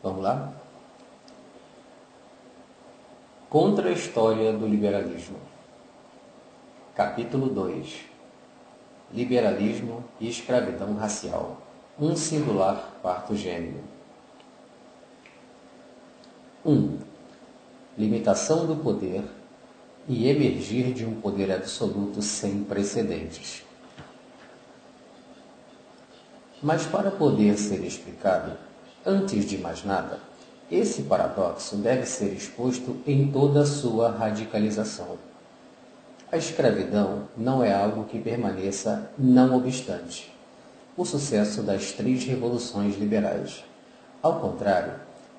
Vamos lá? Contra a história do liberalismo. Capítulo 2. Liberalismo e escravidão racial. Um singular parto gêmeo. 1. Limitação do poder e emergir de um poder absoluto sem precedentes. Mas para poder ser explicado, antes de mais nada, esse paradoxo deve ser exposto em toda a sua radicalização. A escravidão não é algo que permaneça não obstante o sucesso das 3 revoluções liberais. Ao contrário,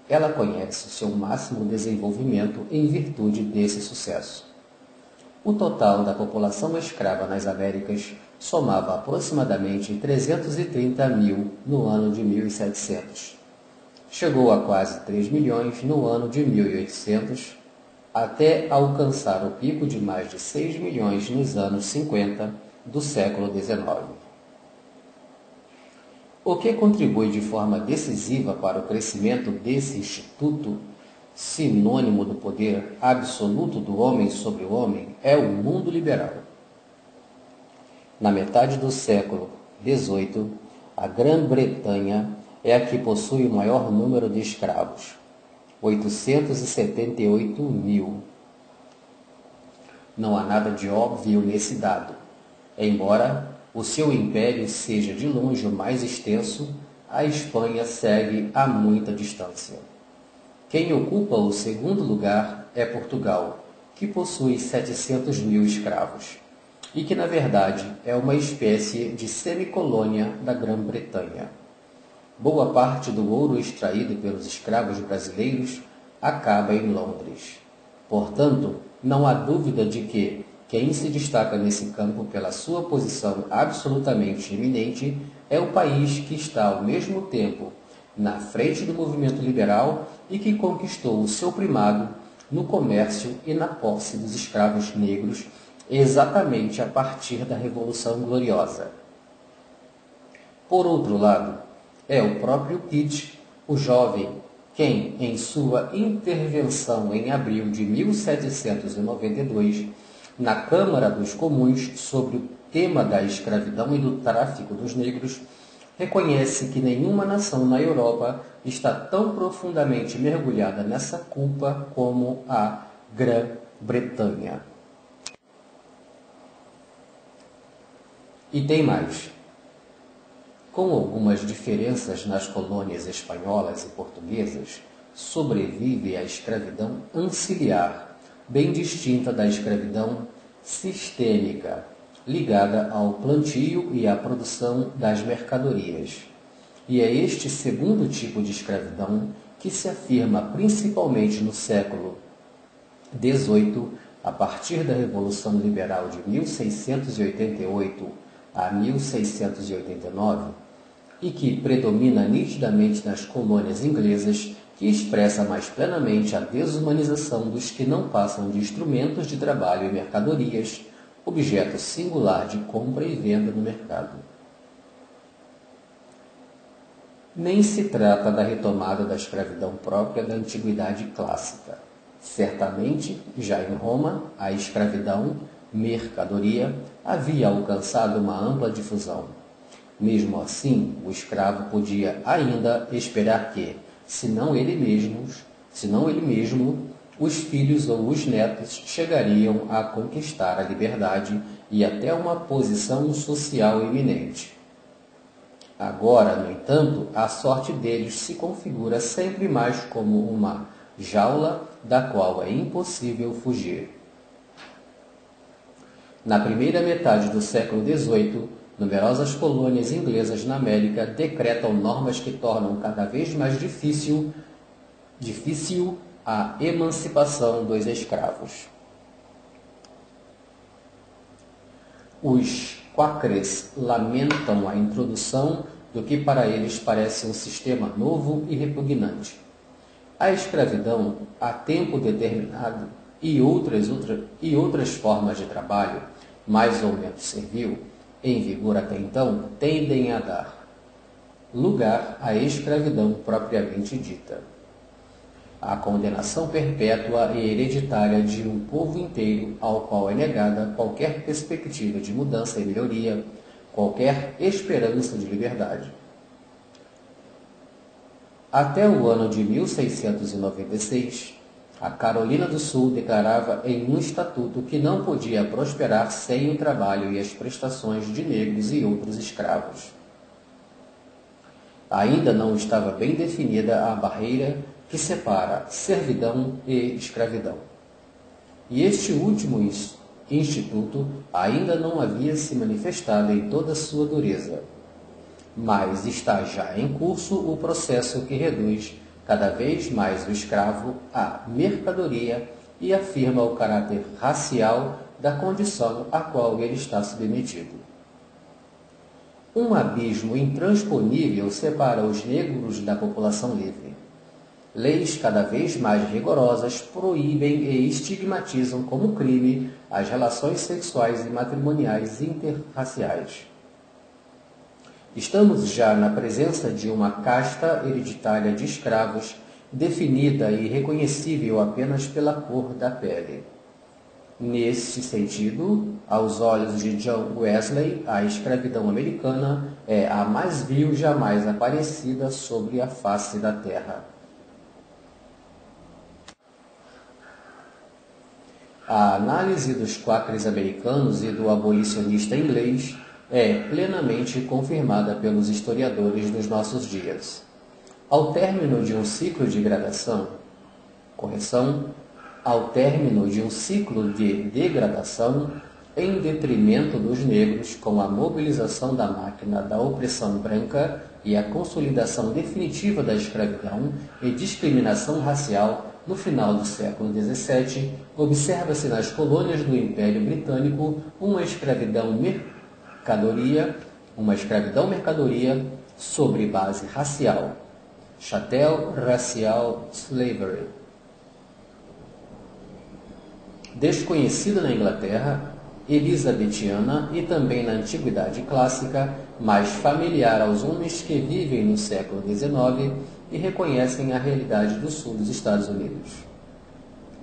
ela conhece o seu máximo desenvolvimento em virtude desse sucesso. O total da população escrava nas Américas somava aproximadamente 330 mil no ano de 1700. Chegou a quase 3 milhões no ano de 1800, até alcançar o pico de mais de 6 milhões nos anos 50 do século XIX. O que contribui de forma decisiva para o crescimento desse instituto, sinônimo do poder absoluto do homem sobre o homem, é o mundo liberal. Na metade do século XVIII, a Grã-Bretanha é a que possui o maior número de escravos, 878 mil. Não há nada de óbvio nesse dado. Embora o seu império seja de longe o mais extenso, a Espanha segue a muita distância. Quem ocupa o segundo lugar é Portugal, que possui 700 mil escravos, e que na verdade é uma espécie de semicolônia da Grã-Bretanha. Boa parte do ouro extraído pelos escravos brasileiros acaba em Londres. Portanto, não há dúvida de que quem se destaca nesse campo pela sua posição absolutamente eminente é o país que está ao mesmo tempo na frente do movimento liberal e que conquistou o seu primado no comércio e na posse dos escravos negros exatamente a partir da Revolução Gloriosa. Por outro lado, é o próprio Pitt, o jovem, quem, em sua intervenção em abril de 1792, na Câmara dos Comuns, sobre o tema da escravidão e do tráfico dos negros, reconhece que nenhuma nação na Europa está tão profundamente mergulhada nessa culpa como a Grã-Bretanha. E tem mais. Com algumas diferenças nas colônias espanholas e portuguesas, sobrevive a escravidão anciliar, bem distinta da escravidão sistêmica, ligada ao plantio e à produção das mercadorias. E é este segundo tipo de escravidão que se afirma principalmente no século XVIII, a partir da Revolução Liberal de 1688 a 1689, e que predomina nitidamente nas colônias inglesas, que expressa mais plenamente a desumanização dos que não passam de instrumentos de trabalho e mercadorias, objeto singular de compra e venda no mercado. Nem se trata da retomada da escravidão própria da antiguidade clássica. Certamente, já em Roma, a escravidão, mercadoria, havia alcançado uma ampla difusão. Mesmo assim, o escravo podia ainda esperar que, se não ele mesmo, os filhos ou os netos chegariam a conquistar a liberdade e até uma posição social eminente. Agora, no entanto, a sorte deles se configura sempre mais como uma jaula da qual é impossível fugir. Na primeira metade do século XVIII, numerosas colônias inglesas na América decretam normas que tornam cada vez mais difícil a emancipação dos escravos. Os quáqueres lamentam a introdução do que para eles parece um sistema novo e repugnante. A escravidão a tempo determinado e outras formas de trabalho, mais ou menos servil, em vigor até então, tendem a dar lugar à escravidão propriamente dita. A condenação perpétua e hereditária de um povo inteiro ao qual é negada qualquer perspectiva de mudança e melhoria, qualquer esperança de liberdade. Até o ano de 1696, a Carolina do Sul declarava em um estatuto que não podia prosperar sem o trabalho e as prestações de negros e outros escravos. Ainda não estava bem definida a barreira que separa servidão e escravidão. E este último instituto ainda não havia se manifestado em toda sua dureza. Mas está já em curso o processo que reduz cada vez mais o escravo à mercadoria e afirma o caráter racial da condição a qual ele está submetido. Um abismo intransponível separa os negros da população livre. Leis cada vez mais rigorosas proíbem e estigmatizam como crime as relações sexuais e matrimoniais interraciais. Estamos já na presença de uma casta hereditária de escravos definida e reconhecível apenas pela cor da pele. Nesse sentido, aos olhos de John Wesley, a escravidão americana é a mais vil jamais aparecida sobre a face da terra. A análise dos quáqueres americanos e do abolicionista inglês é plenamente confirmada pelos historiadores dos nossos dias. Ao término de um ciclo de degradação, em detrimento dos negros, com a mobilização da máquina da opressão branca e a consolidação definitiva da escravidão e discriminação racial, no final do século XVII, observa-se nas colônias do Império Britânico uma escravidão mercadoria sobre base racial. Chattel Racial Slavery. Desconhecida na Inglaterra elizabetiana e também na Antiguidade Clássica, mas familiar aos homens que vivem no século XIX e reconhecem a realidade do sul dos Estados Unidos.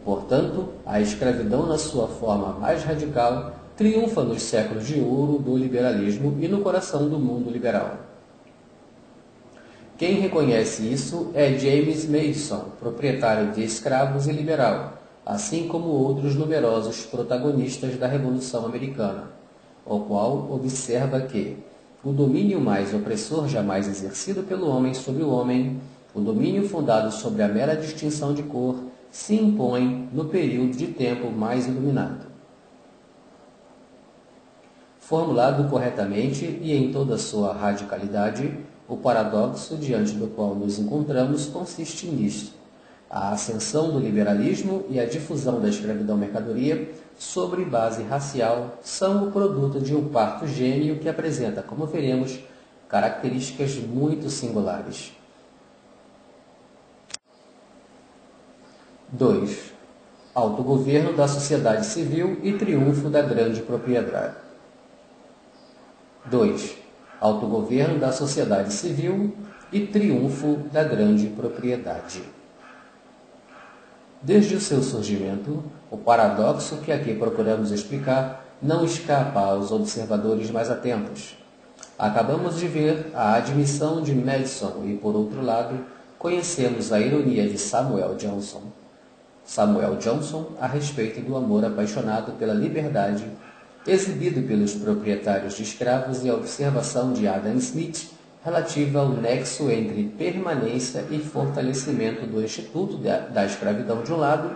Portanto, a escravidão na sua forma mais radical triunfa nos séculos de ouro do liberalismo e no coração do mundo liberal. Quem reconhece isso é James Madison, proprietário de escravos e liberal, assim como outros numerosos protagonistas da Revolução Americana, o qual observa que o domínio mais opressor jamais exercido pelo homem sobre o homem, o domínio fundado sobre a mera distinção de cor, se impõe no período de tempo mais iluminado. Formulado corretamente e em toda sua radicalidade, o paradoxo diante do qual nos encontramos consiste nisto: a ascensão do liberalismo e a difusão da escravidão mercadoria sobre base racial são o produto de um parto gêmeo que apresenta, como veremos, características muito singulares. 2. Autogoverno da sociedade civil e triunfo da grande propriedade. 2. Autogoverno da sociedade civil e triunfo da grande propriedade. Desde o seu surgimento, o paradoxo que aqui procuramos explicar não escapa aos observadores mais atentos. Acabamos de ver a admissão de Madison e, por outro lado, conhecemos a ironia de Samuel Johnson a respeito do amor apaixonado pela liberdade, exibido pelos proprietários de escravos, e a observação de Adam Smith relativa ao nexo entre permanência e fortalecimento do instituto da escravidão de um lado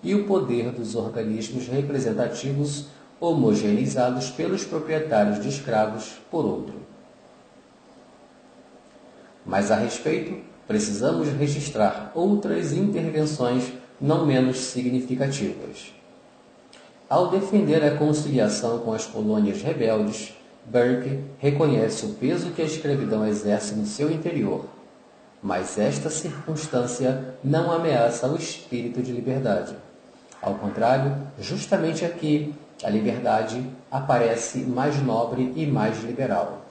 e o poder dos organismos representativos homogeneizados pelos proprietários de escravos por outro. Mas a respeito, precisamos registrar outras intervenções não menos significativas. Ao defender a conciliação com as colônias rebeldes, Burke reconhece o peso que a escravidão exerce no seu interior, mas esta circunstância não ameaça o espírito de liberdade. Ao contrário, justamente aqui, a liberdade aparece mais nobre e mais liberal.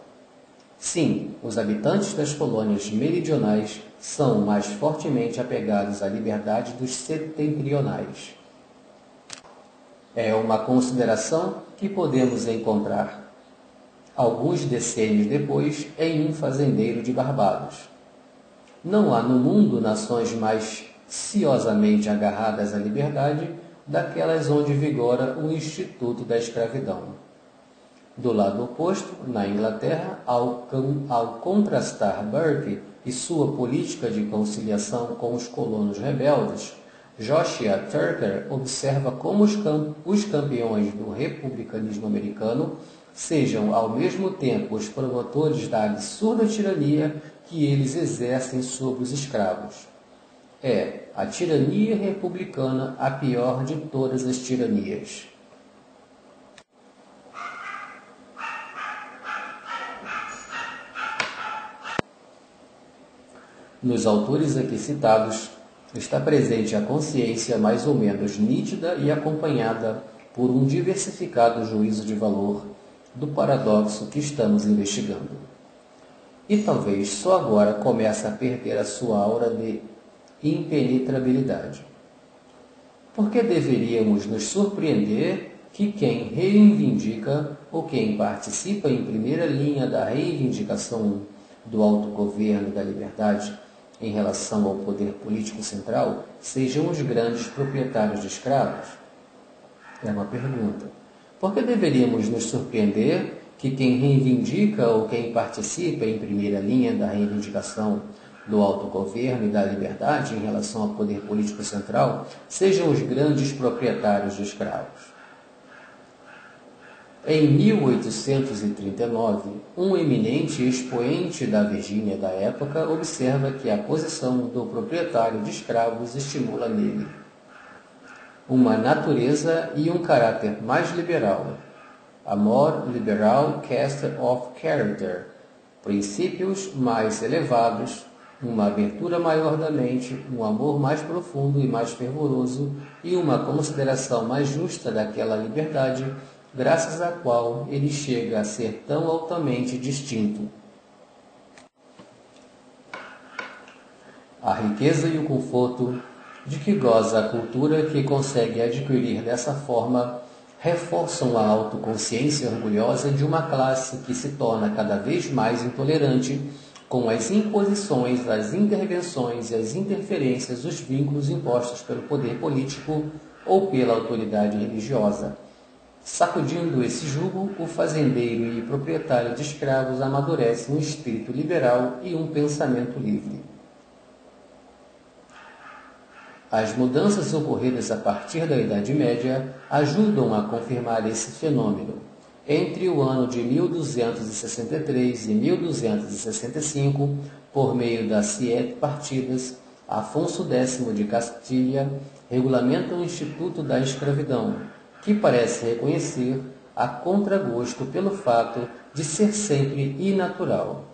Sim, os habitantes das colônias meridionais são mais fortemente apegados à liberdade dos setentrionais. É uma consideração que podemos encontrar alguns decênios depois em um fazendeiro de Barbados. Não há no mundo nações mais ciosamente agarradas à liberdade daquelas onde vigora o Instituto da Escravidão. Do lado oposto, na Inglaterra, ao contrastar Burke e sua política de conciliação com os colonos rebeldes, Joshua Tucker observa como os campeões do republicanismo americano sejam ao mesmo tempo os promotores da absurda tirania que eles exercem sobre os escravos. É a tirania republicana a pior de todas as tiranias. Nos autores aqui citados, está presente a consciência mais ou menos nítida e acompanhada por um diversificado juízo de valor do paradoxo que estamos investigando. E talvez só agora comece a perder a sua aura de impenetrabilidade. Por que deveríamos nos surpreender que quem reivindica ou quem participa em primeira linha da reivindicação do autogoverno e da liberdade em relação ao poder político central sejam os grandes proprietários de escravos? É uma pergunta. Por que deveríamos nos surpreender que quem reivindica ou quem participa em primeira linha da reivindicação do autogoverno e da liberdade em relação ao poder político central sejam os grandes proprietários de escravos? Em 1839, um eminente expoente da Virgínia da época observa que a posição do proprietário de escravos estimula nele uma natureza e um caráter mais liberal, a more liberal cast of character, princípios mais elevados, uma abertura maior da mente, um amor mais profundo e mais fervoroso e uma consideração mais justa daquela liberdade, graças à qual ele chega a ser tão altamente distinto. A riqueza e o conforto de que goza a cultura que consegue adquirir dessa forma reforçam a autoconsciência orgulhosa de uma classe que se torna cada vez mais intolerante com as imposições, as intervenções e as interferências dos vínculos impostos pelo poder político ou pela autoridade religiosa. Sacudindo esse jugo, o fazendeiro e proprietário de escravos amadurece um espírito liberal e um pensamento livre. As mudanças ocorridas a partir da Idade Média ajudam a confirmar esse fenômeno. Entre o ano de 1263 e 1265, por meio das Siete Partidas, Afonso X de Castilha regulamenta o Instituto da Escravidão, que parece reconhecer a contragosto pelo fato de ser sempre inatural.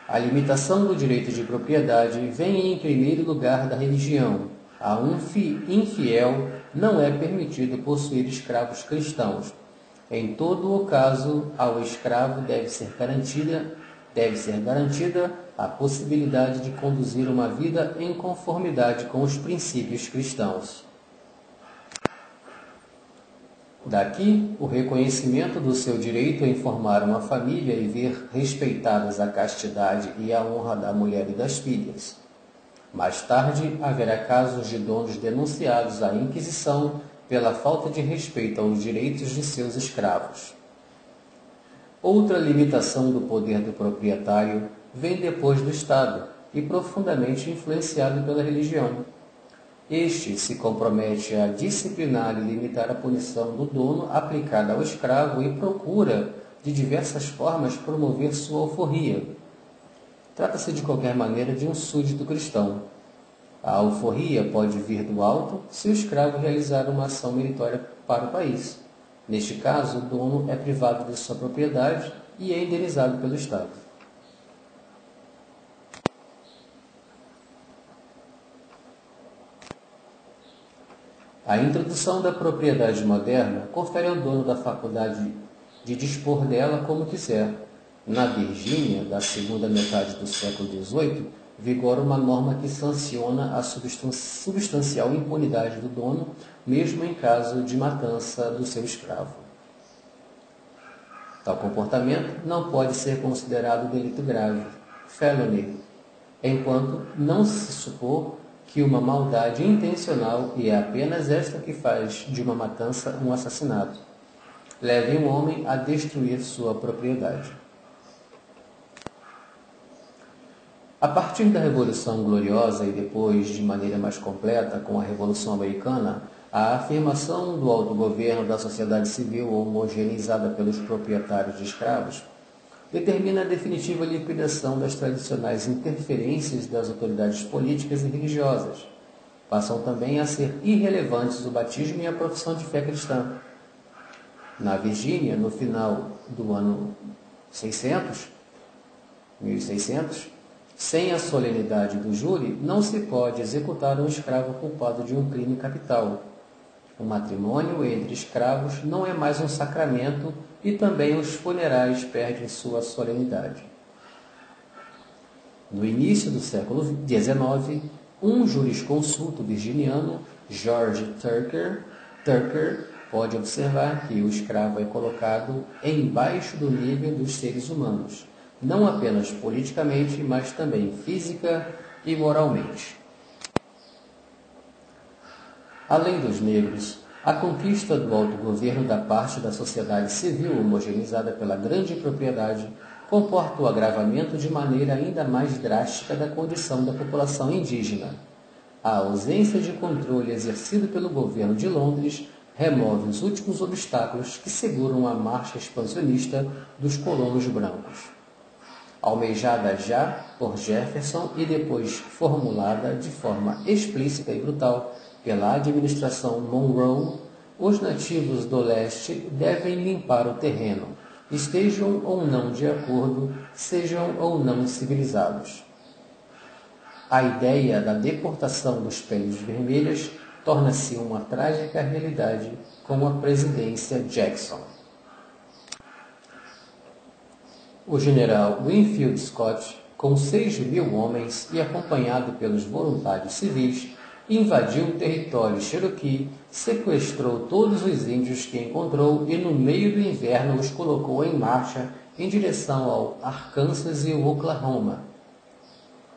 A limitação do direito de propriedade vem em primeiro lugar da religião. A um infiel não é permitido possuir escravos cristãos. Em todo o caso, ao escravo deve ser garantida a possibilidade de conduzir uma vida em conformidade com os princípios cristãos. Daqui, o reconhecimento do seu direito em formar uma família e ver respeitadas a castidade e a honra da mulher e das filhas. Mais tarde, haverá casos de donos denunciados à Inquisição pela falta de respeito aos direitos de seus escravos. Outra limitação do poder do proprietário vem depois do Estado e profundamente influenciado pela religião. Este se compromete a disciplinar e limitar a punição do dono aplicada ao escravo e procura, de diversas formas, promover sua alforria. Trata-se, de qualquer maneira, de um súdito cristão. A alforria pode vir do alto se o escravo realizar uma ação meritória para o país. Neste caso, o dono é privado de sua propriedade e é indenizado pelo Estado. A introdução da propriedade moderna confere ao dono da faculdade de dispor dela como quiser, Na Virgínia, da segunda metade do século XVIII, vigora uma norma que sanciona a substancial impunidade do dono, mesmo em caso de matança do seu escravo. Tal comportamento não pode ser considerado delito grave, felony, enquanto não se supor que uma maldade intencional, e é apenas esta que faz de uma matança um assassinato, leve um homem a destruir sua propriedade. A partir da Revolução Gloriosa e depois, de maneira mais completa, com a Revolução Americana, a afirmação do autogoverno da sociedade civil homogeneizada pelos proprietários de escravos determina a definitiva liquidação das tradicionais interferências das autoridades políticas e religiosas. Passam também a ser irrelevantes o batismo e a profissão de fé cristã. Na Virgínia, no final do ano 1600, sem a solenidade do júri, não se pode executar um escravo culpado de um crime capital. O matrimônio entre escravos não é mais um sacramento e também os funerais perdem sua solenidade. No início do século XIX, um jurisconsulto virginiano, George Tucker, pode observar que o escravo é colocado embaixo do nível dos seres humanos, não apenas politicamente, mas também física e moralmente. Além dos negros, a conquista do autogoverno da parte da sociedade civil homogeneizada pela grande propriedade comporta o agravamento de maneira ainda mais drástica da condição da população indígena. A ausência de controle exercido pelo governo de Londres remove os últimos obstáculos que seguram a marcha expansionista dos colonos brancos. Almejada já por Jefferson e depois formulada de forma explícita e brutal pela administração Monroe, os nativos do leste devem limpar o terreno, estejam ou não de acordo, sejam ou não civilizados. A ideia da deportação dos peles vermelhas torna-se uma trágica realidade com a presidência Jackson. O general Winfield Scott, com 6.000 homens e acompanhado pelos voluntários civis, invadiu o território Cherokee, sequestrou todos os índios que encontrou e no meio do inverno os colocou em marcha em direção ao Arkansas e ao Oklahoma.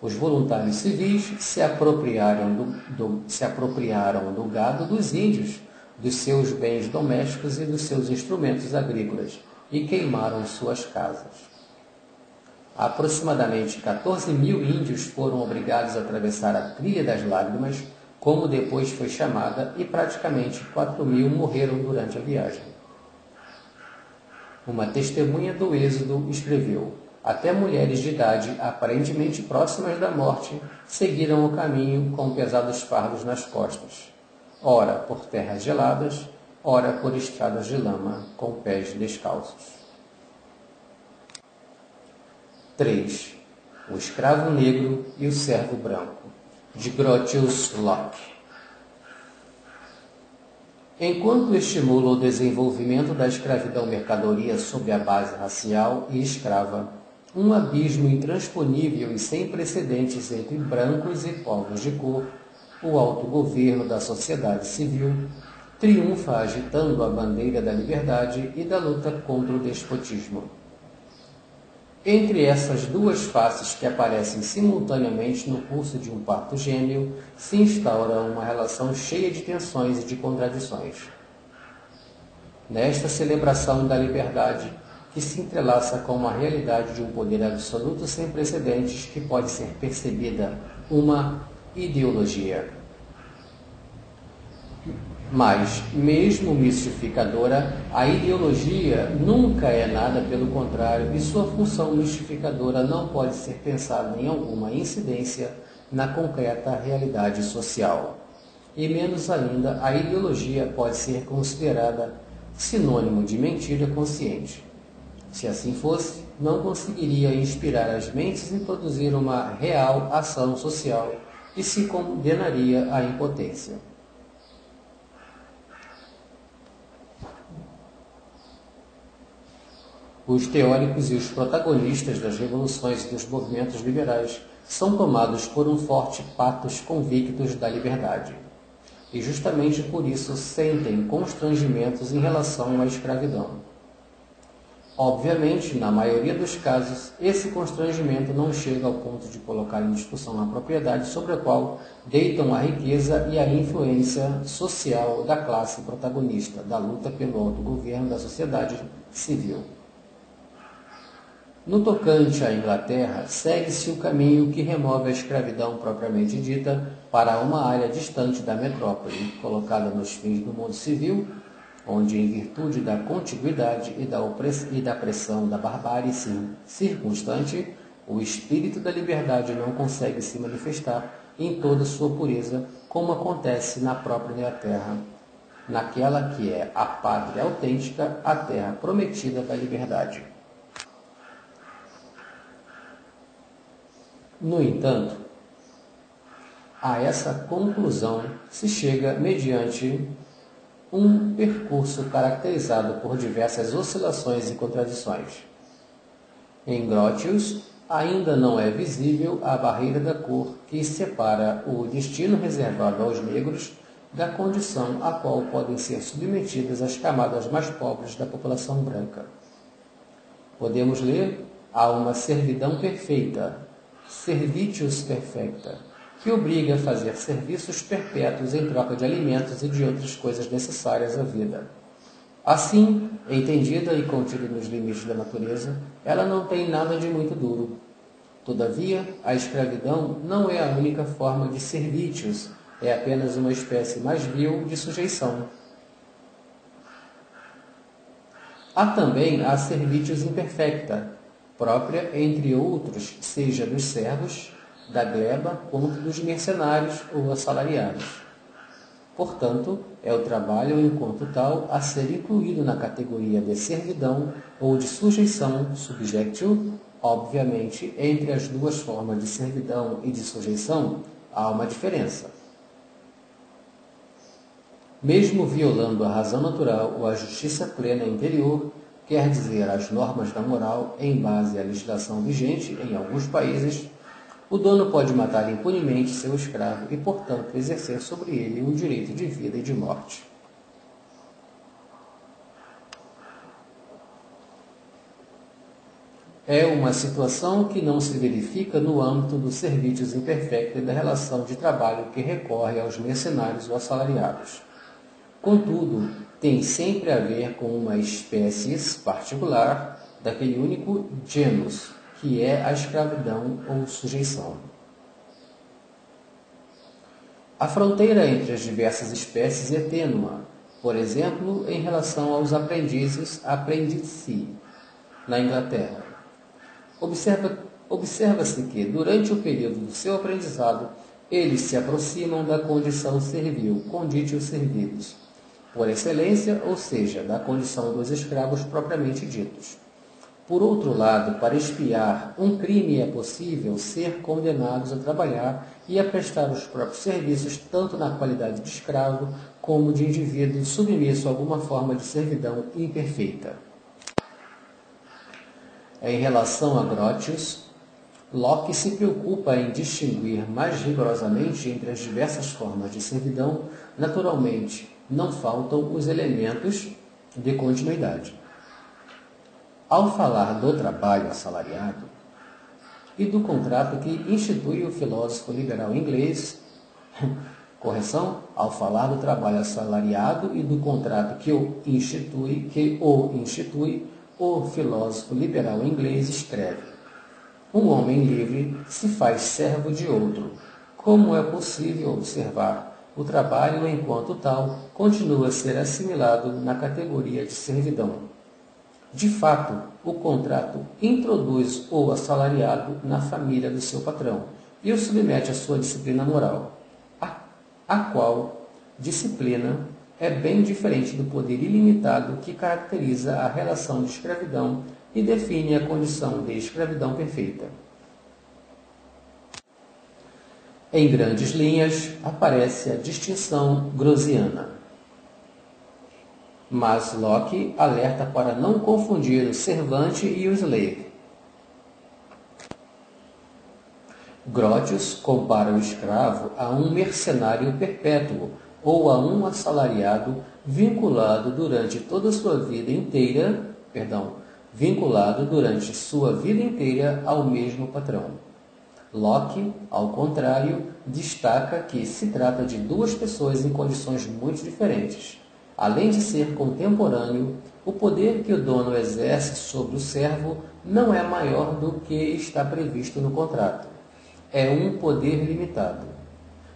Os voluntários civis se apropriaram do gado dos índios, dos seus bens domésticos e dos seus instrumentos agrícolas e queimaram suas casas. Aproximadamente 14.000 índios foram obrigados a atravessar a Trilha das Lágrimas, como depois foi chamada, e praticamente 4.000 morreram durante a viagem. Uma testemunha do êxodo escreveu: até mulheres de idade aparentemente próximas da morte seguiram o caminho com pesados fardos nas costas, ora por terras geladas, ora por estradas de lama com pés descalços. 3. O escravo negro e o servo branco, de Grotius Locke. Enquanto estimula o desenvolvimento da escravidão mercadoria sob a base racial e escrava, um abismo intransponível e sem precedentes entre brancos e povos de cor, o autogoverno da sociedade civil, triunfa agitando a bandeira da liberdade e da luta contra o despotismo. Entre essas duas faces que aparecem simultaneamente no curso de um parto gêmeo, se instaura uma relação cheia de tensões e de contradições. Nesta celebração da liberdade, que se entrelaça com a realidade de um poder absoluto sem precedentes que pode ser percebida uma ideologia. Mas, mesmo mistificadora, a ideologia nunca é nada pelo contrário e sua função mistificadora não pode ser pensada em alguma incidência na concreta realidade social. E menos ainda, a ideologia pode ser considerada sinônimo de mentira consciente. Se assim fosse, não conseguiria inspirar as mentes e produzir uma real ação social e se condenaria à impotência. Os teóricos e os protagonistas das revoluções e dos movimentos liberais são tomados por um forte patos convictos da liberdade. E justamente por isso sentem constrangimentos em relação à escravidão. Obviamente, na maioria dos casos, esse constrangimento não chega ao ponto de colocar em discussão a propriedade sobre a qual deitam a riqueza e a influência social da classe protagonista da luta pelo autogoverno da sociedade civil. No tocante à Inglaterra, segue-se o caminho que remove a escravidão propriamente dita para uma área distante da metrópole, colocada nos fins do mundo civil, onde, em virtude da contiguidade e da pressão da barbárie circunstante, o espírito da liberdade não consegue se manifestar em toda sua pureza, como acontece na própria Inglaterra, naquela que é a pátria autêntica, a terra prometida da liberdade. No entanto, a essa conclusão se chega mediante um percurso caracterizado por diversas oscilações e contradições. Em Grotius, ainda não é visível a barreira da cor que separa o destino reservado aos negros da condição a qual podem ser submetidas as camadas mais pobres da população branca. Podemos ler: há uma servidão perfeita, servitius perfecta, que obriga a fazer serviços perpétuos em troca de alimentos e de outras coisas necessárias à vida. Assim, entendida e contida nos limites da natureza, ela não tem nada de muito duro. Todavia, a escravidão não é a única forma de servitius, é apenas uma espécie mais vil de sujeição. Há também a servitius imperfecta, própria, entre outros, seja dos servos, da gleba, quanto dos mercenários ou assalariados. Portanto, é o trabalho enquanto tal a ser incluído na categoria de servidão ou de sujeição subjectio. Obviamente, entre as duas formas de servidão e de sujeição, há uma diferença. Mesmo violando a razão natural ou a justiça plena interior, quer dizer, as normas da moral em base à legislação vigente em alguns países, o dono pode matar impunemente seu escravo e, portanto, exercer sobre ele o direito de vida e de morte. É uma situação que não se verifica no âmbito do servitius imperfecto e da relação de trabalho que recorre aos mercenários ou assalariados. Contudo, tem sempre a ver com uma espécie particular daquele único genus, que é a escravidão ou sujeição. A fronteira entre as diversas espécies é tênua, por exemplo, em relação aos aprendizes aprendizi, na Inglaterra. Observa-se que, durante o período do seu aprendizado, eles se aproximam da condição servil, conditio servidus, por excelência, ou seja, da condição dos escravos propriamente ditos. Por outro lado, para expiar um crime é possível ser condenados a trabalhar e a prestar os próprios serviços, tanto na qualidade de escravo como de indivíduo submisso a alguma forma de servidão imperfeita. Em relação a Grotius, Locke se preocupa em distinguir mais rigorosamente entre as diversas formas de servidão. Naturalmente, não faltam os elementos de continuidade. Ao falar do trabalho assalariado e do contrato que institui o filósofo liberal inglês, ao falar do trabalho assalariado e do contrato que o institui, o filósofo liberal inglês escreve: um homem livre se faz servo de outro. Como é possível observar, o trabalho, enquanto tal, continua a ser assimilado na categoria de servidão. De fato, o contrato introduz o assalariado na família do seu patrão e o submete à sua disciplina moral, a qual disciplina é bem diferente do poder ilimitado que caracteriza a relação de escravidão e define a condição de escravidão perfeita. Em grandes linhas, aparece a distinção grossiana. Mas Locke alerta para não confundir o servante e o slave. Grotius compara o escravo a um mercenário perpétuo ou a um assalariado vinculado durante sua vida inteira ao mesmo patrão. Locke, ao contrário, destaca que se trata de duas pessoas em condições muito diferentes. Além de ser contemporâneo, o poder que o dono exerce sobre o servo não é maior do que está previsto no contrato. É um poder limitado.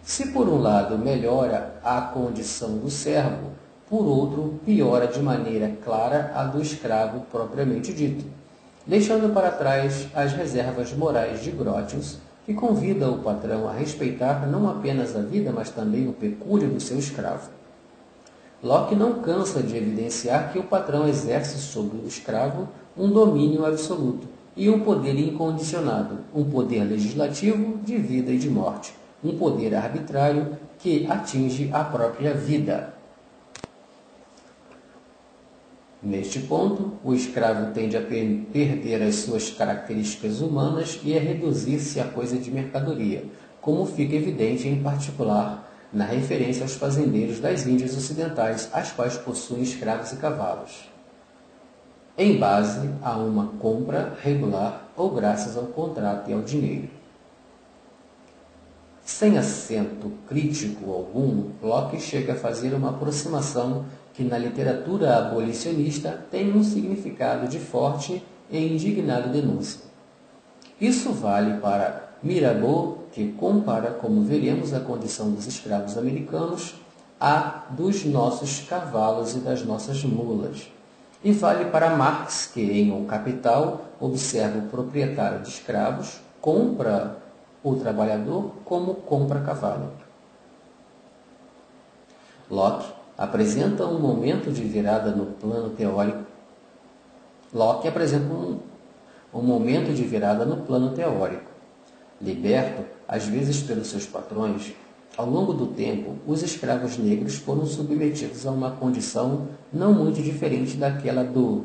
Se por um lado melhora a condição do servo, por outro piora de maneira clara a do escravo propriamente dito, deixando para trás as reservas morais de Grotius, que convida o patrão a respeitar não apenas a vida, mas também o pecúlio do seu escravo. Locke não cansa de evidenciar que o patrão exerce sobre o escravo um domínio absoluto e um poder incondicionado, um poder legislativo de vida e de morte, um poder arbitrário que atinge a própria vida. Neste ponto, o escravo tende a perder as suas características humanas e a reduzir-se a coisa de mercadoria, como fica evidente em particular na referência aos fazendeiros das Índias Ocidentais, as quais possuem escravos e cavalos, em base a uma compra regular ou graças ao contrato e ao dinheiro. Sem acento crítico algum, Locke chega a fazer uma aproximação que na literatura abolicionista tem um significado de forte e indignada denúncia. Isso vale para Mirabeau, que compara, como veremos, a condição dos escravos americanos à dos nossos cavalos e das nossas mulas. E vale para Marx, que em O Capital observa o proprietário de escravos compra o trabalhador como compra cavalo. Locke apresenta um momento de virada no plano teórico. Liberto, às vezes pelos seus patrões, ao longo do tempo, os escravos negros foram submetidos a uma condição não muito diferente daquela do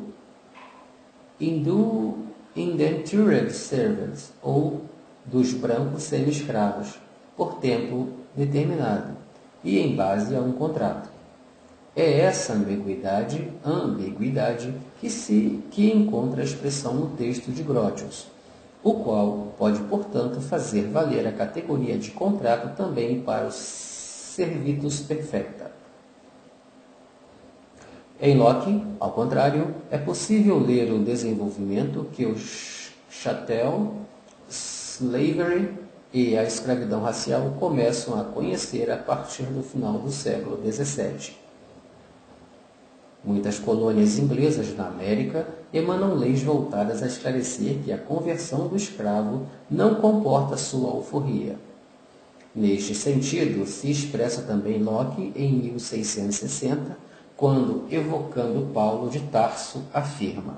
indentured servants, ou dos brancos semi-escravos, por tempo determinado, e em base a um contrato. É essa ambiguidade que encontra expressão no texto de Grotius, o qual pode, portanto, fazer valer a categoria de contrato também para o servitus perfecta. Em Locke, ao contrário, é possível ler o desenvolvimento que o chattel, slavery e a escravidão racial começam a conhecer a partir do final do século XVII. Muitas colônias inglesas na América emanam leis voltadas a esclarecer que a conversão do escravo não comporta sua alforria. Neste sentido, se expressa também Locke em 1660, quando, evocando Paulo de Tarso, afirma: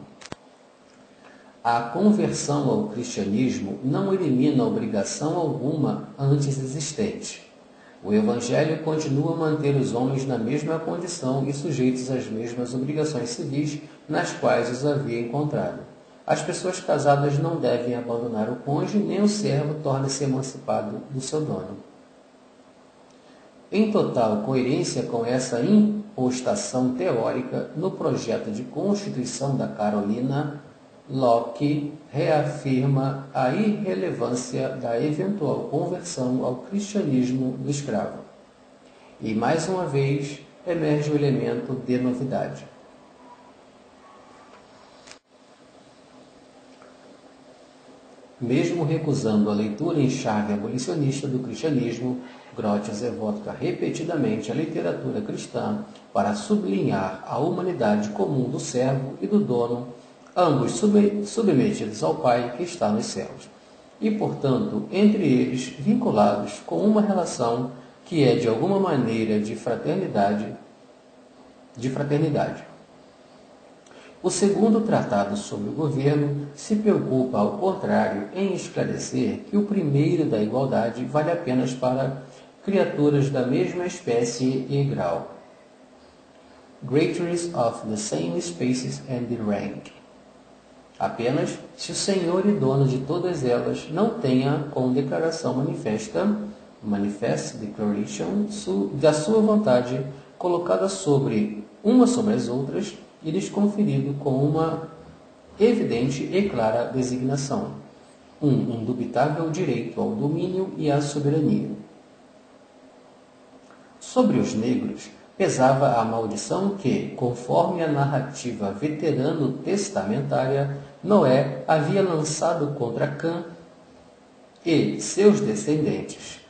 a conversão ao cristianismo não elimina obrigação alguma antes existente. O Evangelho continua a manter os homens na mesma condição e sujeitos às mesmas obrigações civis nas quais os havia encontrado. As pessoas casadas não devem abandonar o cônjuge, nem o servo torna-se emancipado do seu dono. Em total coerência com essa impostação teórica, no projeto de Constituição da Carolina, Locke reafirma a irrelevância da eventual conversão ao cristianismo do escravo. E, mais uma vez, emerge o elemento de novidade. Mesmo recusando a leitura em chave abolicionista do cristianismo, Grotius evoca repetidamente a literatura cristã para sublinhar a humanidade comum do servo e do dono, ambos submetidos ao Pai que está nos céus, e, portanto, entre eles vinculados com uma relação que é de alguma maneira de fraternidade. O segundo tratado sobre o governo se preocupa, ao contrário, em esclarecer que o primeiro da igualdade vale apenas para criaturas da mesma espécie e grau. greaters of the same species and rank. Apenas se o Senhor e dono de todas elas não tenha, com declaração manifesta, manifest declaration, da sua vontade, colocada sobre as outras e lhes conferido com uma evidente e clara designação, um indubitável direito ao domínio e à soberania. Sobre os negros pesava a maldição que, conforme a narrativa veterano-testamentária, Noé havia lançado contra Cã e seus descendentes.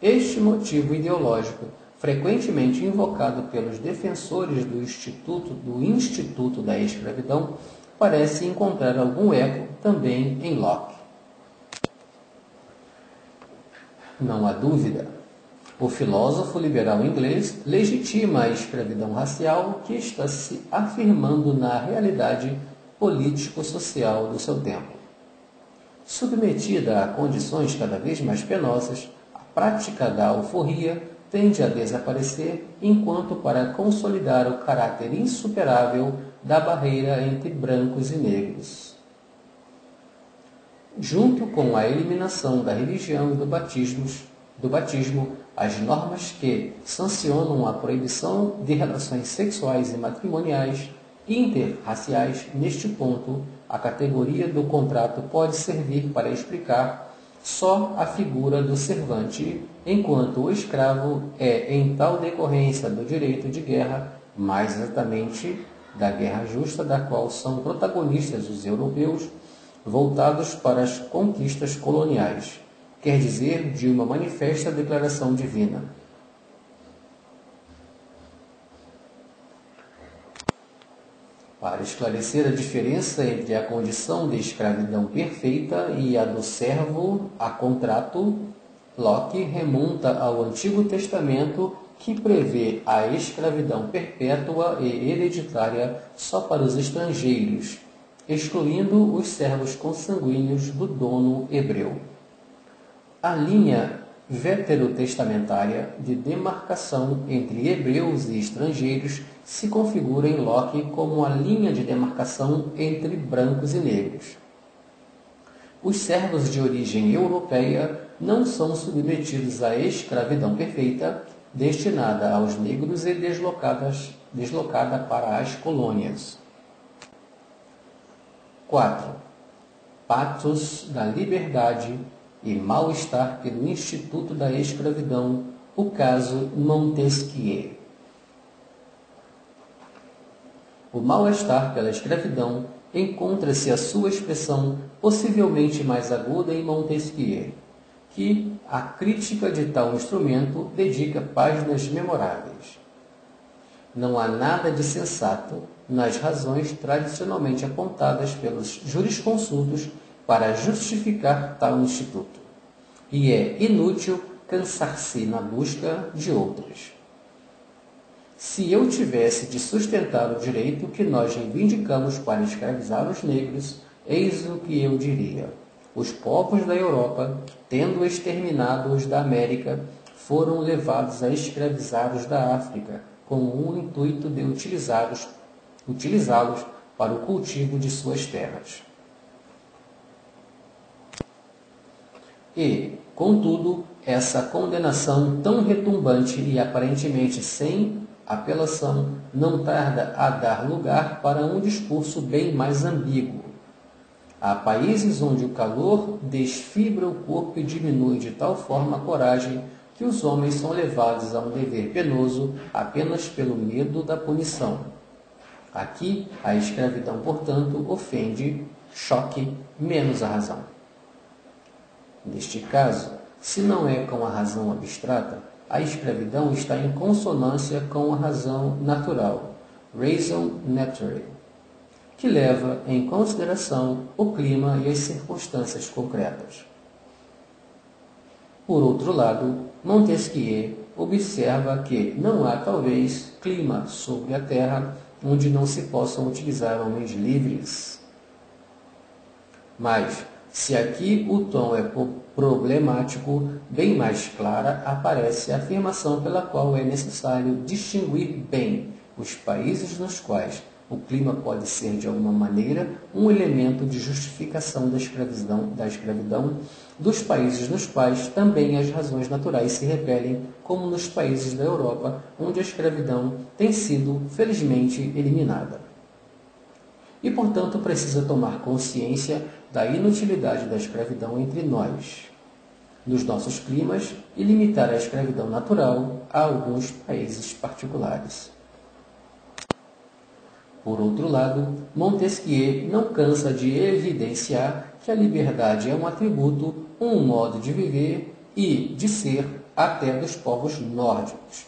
Este motivo ideológico, frequentemente invocado pelos defensores do Instituto da Escravidão, parece encontrar algum eco também em Locke. Não há dúvida. O filósofo liberal inglês legitima a escravidão racial que está se afirmando na realidade político-social do seu tempo. Submetida a condições cada vez mais penosas, a prática da alforria tende a desaparecer, enquanto para consolidar o caráter insuperável da barreira entre brancos e negros. Junto com a eliminação da religião e do batismo, as normas que sancionam a proibição de relações sexuais e matrimoniais interraciais, neste ponto, a categoria do contrato pode servir para explicar só a figura do servante, enquanto o escravo é, em tal decorrência do direito de guerra, mais exatamente da guerra justa, da qual são protagonistas os europeus, voltados para as conquistas coloniais, quer dizer, de uma manifesta declaração divina. Para esclarecer a diferença entre a condição de escravidão perfeita e a do servo a contrato, Locke remonta ao Antigo Testamento, que prevê a escravidão perpétua e hereditária só para os estrangeiros, excluindo os servos consanguíneos do dono hebreu. A linha veterotestamentária de demarcação entre hebreus e estrangeiros se configura em Locke como a linha de demarcação entre brancos e negros. Os servos de origem europeia não são submetidos à escravidão perfeita, destinada aos negros e deslocada para as colônias. 4. Pactos da liberdade e mal-estar pelo Instituto da Escravidão, o caso Montesquieu. O mal-estar pela escravidão encontra-se a sua expressão possivelmente mais aguda em Montesquieu, que, à crítica de tal instrumento, dedica páginas memoráveis. Não há nada de sensato nas razões tradicionalmente apontadas pelos jurisconsultos para justificar tal instituto, e é inútil cansar-se na busca de outras. Se eu tivesse de sustentar o direito que nós reivindicamos para escravizar os negros, eis o que eu diria. Os povos da Europa, tendo exterminado os da América, foram levados a escravizar os da África, com o intuito de utilizá-los para o cultivo de suas terras. E, contudo, essa condenação tão retumbante e aparentemente sem apelação não tarda a dar lugar para um discurso bem mais ambíguo. Há países onde o calor desfibra o corpo e diminui de tal forma a coragem que os homens são levados a um dever penoso apenas pelo medo da punição. Aqui, a escravidão, portanto, ofende, choque, menos a razão. Neste caso, se não é com a razão abstrata, a escravidão está em consonância com a razão natural, raison naturelle, que leva em consideração o clima e as circunstâncias concretas. Por outro lado, Montesquieu observa que não há, talvez, clima sobre a Terra onde não se possam utilizar homens livres. Mas, se aqui o tom é problemático, bem mais clara aparece a afirmação pela qual é necessário distinguir bem os países nos quais o clima pode ser, de alguma maneira, um elemento de justificação da escravidão, dos países nos quais também as razões naturais se repelem, como nos países da Europa, onde a escravidão tem sido, felizmente, eliminada. E, portanto, precisa tomar consciência da inutilidade da escravidão entre nós, nos nossos climas, e limitar a escravidão natural a alguns países particulares. Por outro lado, Montesquieu não cansa de evidenciar que a liberdade é um atributo, um modo de viver e de ser até dos povos nórdicos.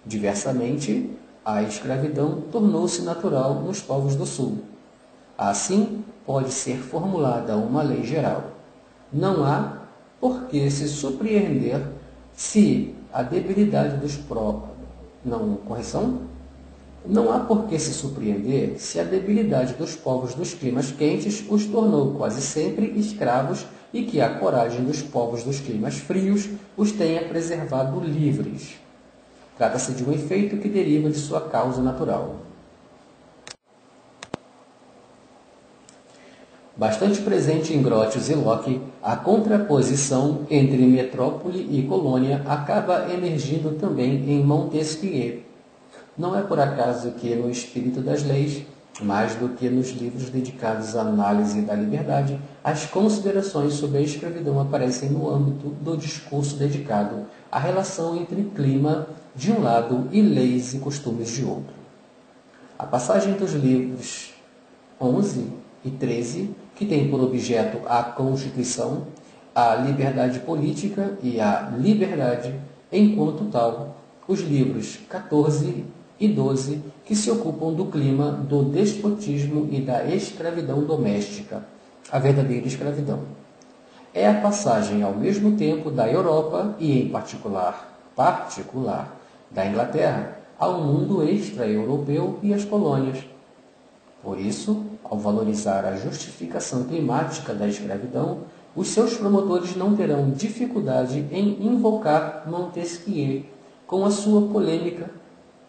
Diversamente, a escravidão tornou-se natural nos povos do Sul. Assim, pode ser formulada uma lei geral. Não há por que se surpreender se a debilidade dos Não há por que se surpreender se a debilidade dos povos dos climas quentes os tornou quase sempre escravos e que a coragem dos povos dos climas frios os tenha preservado livres. Trata-se de um efeito que deriva de sua causa natural. Bastante presente em Grotius e Locke, a contraposição entre metrópole e colônia acaba emergindo também em Montesquieu. Não é por acaso que, no Espírito das Leis, mais do que nos livros dedicados à análise da liberdade, as considerações sobre a escravidão aparecem no âmbito do discurso dedicado à relação entre clima, de um lado, e leis e costumes de outro. A passagem dos livros 11 e 13, que tem por objeto a Constituição, a liberdade política e a liberdade enquanto tal, os livros 14 e 12, que se ocupam do clima, do despotismo e da escravidão doméstica, a verdadeira escravidão. É a passagem ao mesmo tempo da Europa e, em particular da Inglaterra, ao mundo extra-europeu e às colônias. Por isso, ao valorizar a justificação climática da escravidão, os seus promotores não terão dificuldade em invocar Montesquieu. Com a sua polêmica,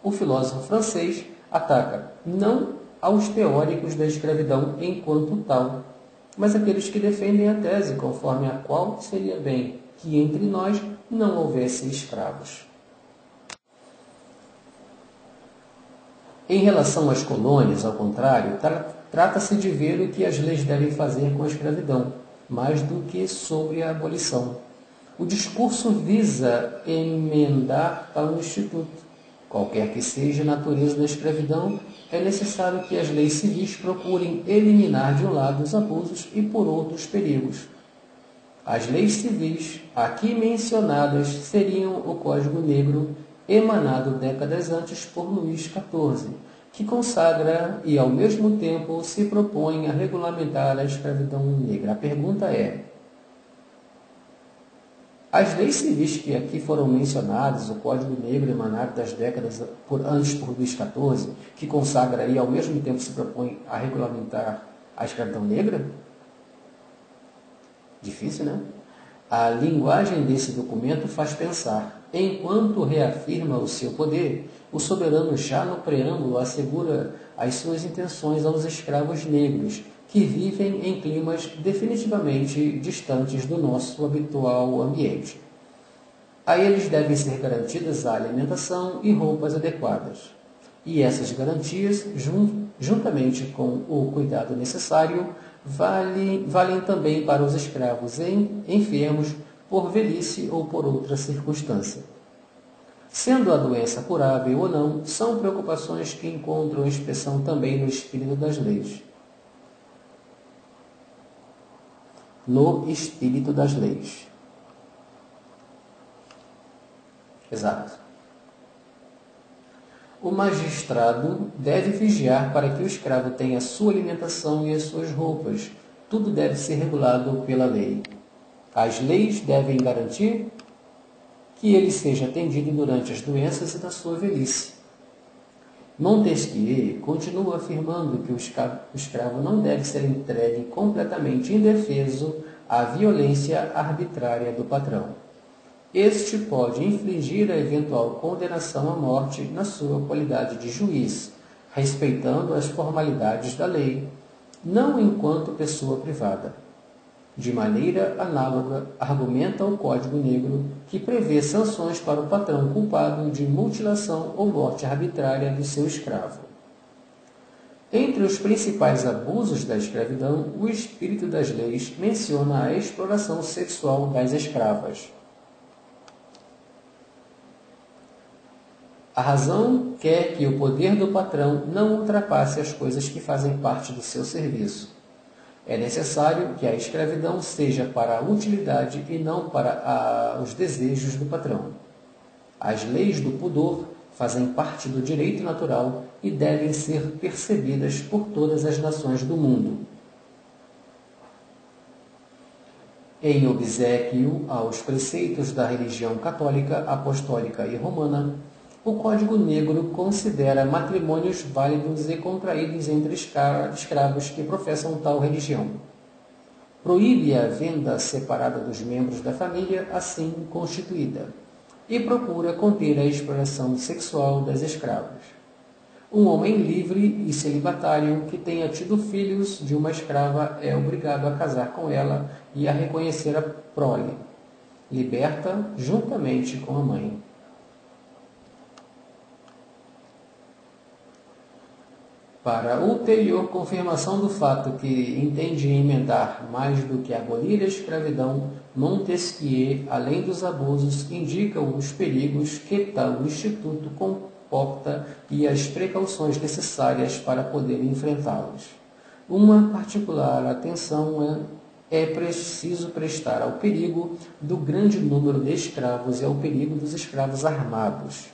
o filósofo francês ataca não aos teóricos da escravidão enquanto tal, mas aqueles que defendem a tese conforme a qual seria bem que entre nós não houvesse escravos. Em relação às colônias, ao contrário, trata-se de ver o que as leis devem fazer com a escravidão, mais do que sobre a abolição. O discurso visa emendar tal instituto. Qualquer que seja a natureza da escravidão, é necessário que as leis civis procurem eliminar de um lado os abusos e por outro os perigos. As leis civis aqui mencionadas seriam o Código Negro, emanado décadas antes por Luís XIV, que consagra e, ao mesmo tempo, se propõe a regulamentar a escravidão negra. A pergunta é: as leis civis que aqui foram mencionadas, o Código Negro emanado das décadas antes por Luís XIV, que consagra e, ao mesmo tempo, se propõe a regulamentar a escravidão negra? Difícil, né? A linguagem desse documento faz pensar. Enquanto reafirma o seu poder, o soberano Shah, no preâmbulo, assegura as suas intenções aos escravos negros, que vivem em climas definitivamente distantes do nosso habitual ambiente. A eles devem ser garantidas a alimentação e roupas adequadas. E essas garantias, juntamente com o cuidado necessário, valem também para os escravos enfermos por velhice ou por outra circunstância. Sendo a doença curável ou não, são preocupações que encontram expressão também no espírito das leis. No espírito das leis. Exato. O magistrado deve vigiar para que o escravo tenha a sua alimentação e as suas roupas. Tudo deve ser regulado pela lei. As leis devem garantir que ele seja atendido durante as doenças e na sua velhice. Montesquieu continua afirmando que o escravo não deve ser entregue completamente indefeso à violência arbitrária do patrão. Este pode infligir a eventual condenação à morte na sua qualidade de juiz, respeitando as formalidades da lei, não enquanto pessoa privada. De maneira análoga, argumenta o Código Negro, que prevê sanções para o patrão culpado de mutilação ou morte arbitrária do seu escravo. Entre os principais abusos da escravidão, o espírito das leis menciona a exploração sexual das escravas. A razão quer que o poder do patrão não ultrapasse as coisas que fazem parte do seu serviço. É necessário que a escravidão seja para a utilidade e não para os desejos do patrão. As leis do pudor fazem parte do direito natural e devem ser percebidas por todas as nações do mundo. Em obséquio aos preceitos da religião católica, apostólica e romana, o Código Negro considera matrimônios válidos e contraídos entre escravos que professam tal religião. Proíbe a venda separada dos membros da família assim constituída e procura conter a exploração sexual das escravas. Um homem livre e celibatário que tenha tido filhos de uma escrava é obrigado a casar com ela e a reconhecer a prole, liberta juntamente com a mãe. Para ulterior confirmação do fato que entende emendar mais do que abolir a escravidão, Montesquieu, além dos abusos, indica os perigos que tal instituto comporta e as precauções necessárias para poder enfrentá-los. Uma particular atenção é preciso prestar ao perigo do grande número de escravos e ao perigo dos escravos armados.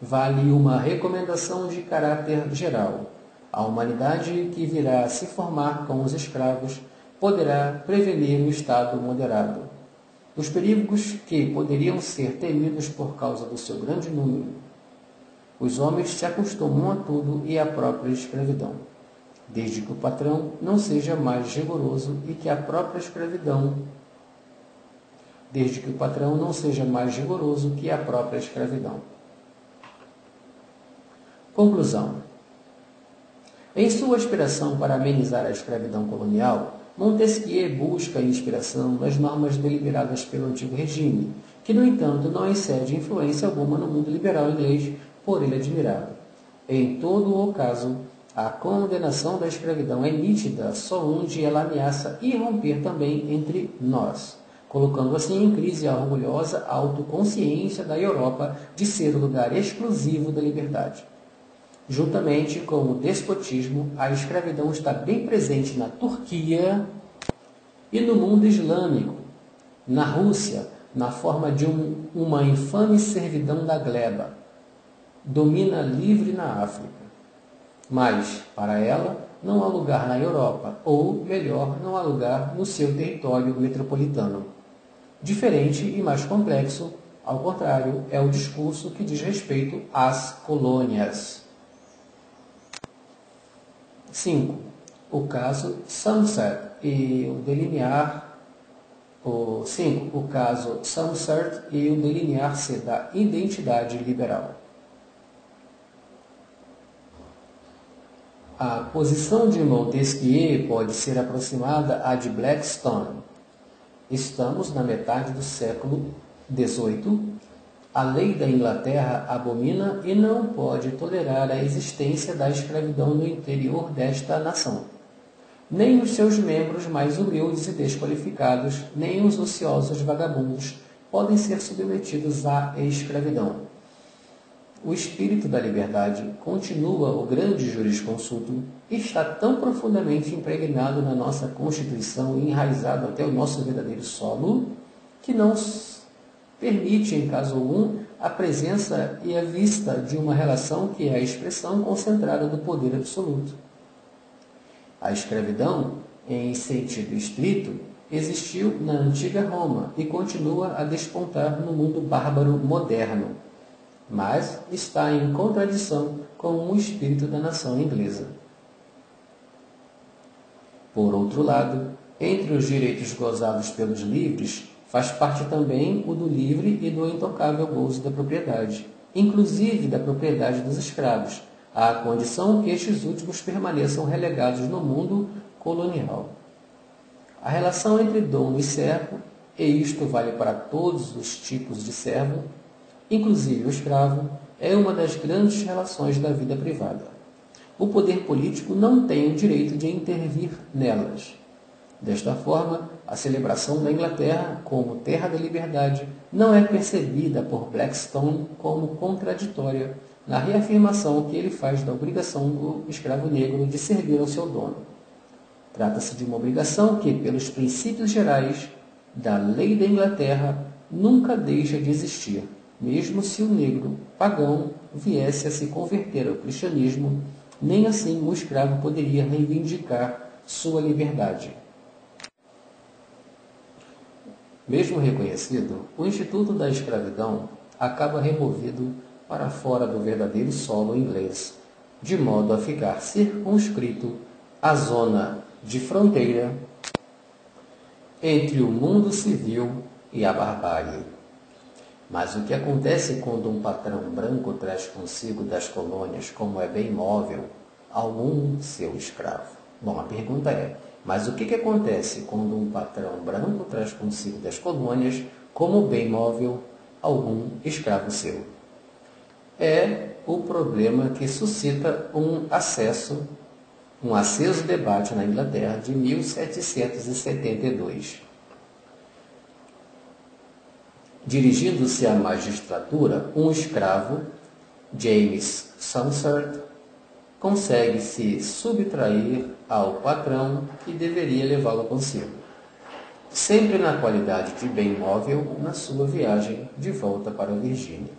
Vale uma recomendação de caráter geral. A humanidade que virá a se formar com os escravos poderá prevenir o estado moderado. Os perigos que poderiam ser temidos por causa do seu grande número. Os homens se acostumam a tudo e à própria escravidão, desde que o patrão não seja mais rigoroso e que a própria escravidão, desde que o patrão não seja mais rigoroso que a própria escravidão. Conclusão. Em sua aspiração para amenizar a escravidão colonial, Montesquieu busca inspiração nas normas deliberadas pelo antigo regime, que, no entanto, não excede influência alguma no mundo liberal inglês, por ele admirado. Em todo o caso, a condenação da escravidão é nítida só onde ela ameaça irromper também entre nós, colocando assim em crise a orgulhosa autoconsciência da Europa de ser o lugar exclusivo da liberdade. Juntamente com o despotismo, a escravidão está bem presente na Turquia e no mundo islâmico, na Rússia, na forma de uma infame servidão da gleba. Domina livre na África. Mas, para ela, não há lugar na Europa, ou, melhor, não há lugar no seu território metropolitano. Diferente e mais complexo, ao contrário, é o discurso que diz respeito às colônias. 5. O caso Somerset e o delinear o caso Somerset e o delinear-se da identidade liberal. A posição de Montesquieu pode ser aproximada à de Blackstone. Estamos na metade do século XVIII. A lei da Inglaterra abomina e não pode tolerar a existência da escravidão no interior desta nação. Nem os seus membros mais humildes e desqualificados, nem os ociosos vagabundos podem ser submetidos à escravidão. O espírito da liberdade, continua o grande jurisconsulto, está tão profundamente impregnado na nossa Constituição e enraizado até o nosso verdadeiro solo, que não permite, em caso algum, a presença e a vista de uma relação que é a expressão concentrada do poder absoluto. A escravidão, em sentido estrito, existiu na antiga Roma e continua a despontar no mundo bárbaro moderno, mas está em contradição com o espírito da nação inglesa. Por outro lado, entre os direitos gozados pelos livres, Faz parte também o do livre e do intocável gozo da propriedade, inclusive da propriedade dos escravos, à condição que estes últimos permaneçam relegados no mundo colonial. A relação entre dono e servo, e isto vale para todos os tipos de servo, inclusive o escravo, é uma das grandes relações da vida privada. O poder político não tem o direito de intervir nelas. Desta forma, a celebração da Inglaterra como terra da liberdade não é percebida por Blackstone como contraditória na reafirmação que ele faz da obrigação do escravo negro de servir ao seu dono. Trata-se de uma obrigação que, pelos princípios gerais da lei da Inglaterra, nunca deixa de existir, mesmo se o negro pagão viesse a se converter ao cristianismo, nem assim o escravo poderia reivindicar sua liberdade. Mesmo reconhecido, o Instituto da Escravidão acaba removido para fora do verdadeiro solo inglês, de modo a ficar circunscrito à zona de fronteira entre o mundo civil e a barbárie. Mas o que acontece quando um patrão branco traz consigo das colônias, como é bem móvel, algum seu escravo? Bom, a pergunta é, mas o que acontece quando um patrão branco traz consigo das colônias, como bem móvel, algum escravo seu? É o problema que suscita um aceso debate na Inglaterra de 1772. Dirigindo-se à magistratura, um escravo, James Sumsert, consegue se subtrair ao patrão que deveria levá-lo consigo, sempre na qualidade de bem móvel na sua viagem de volta para a Virgínia.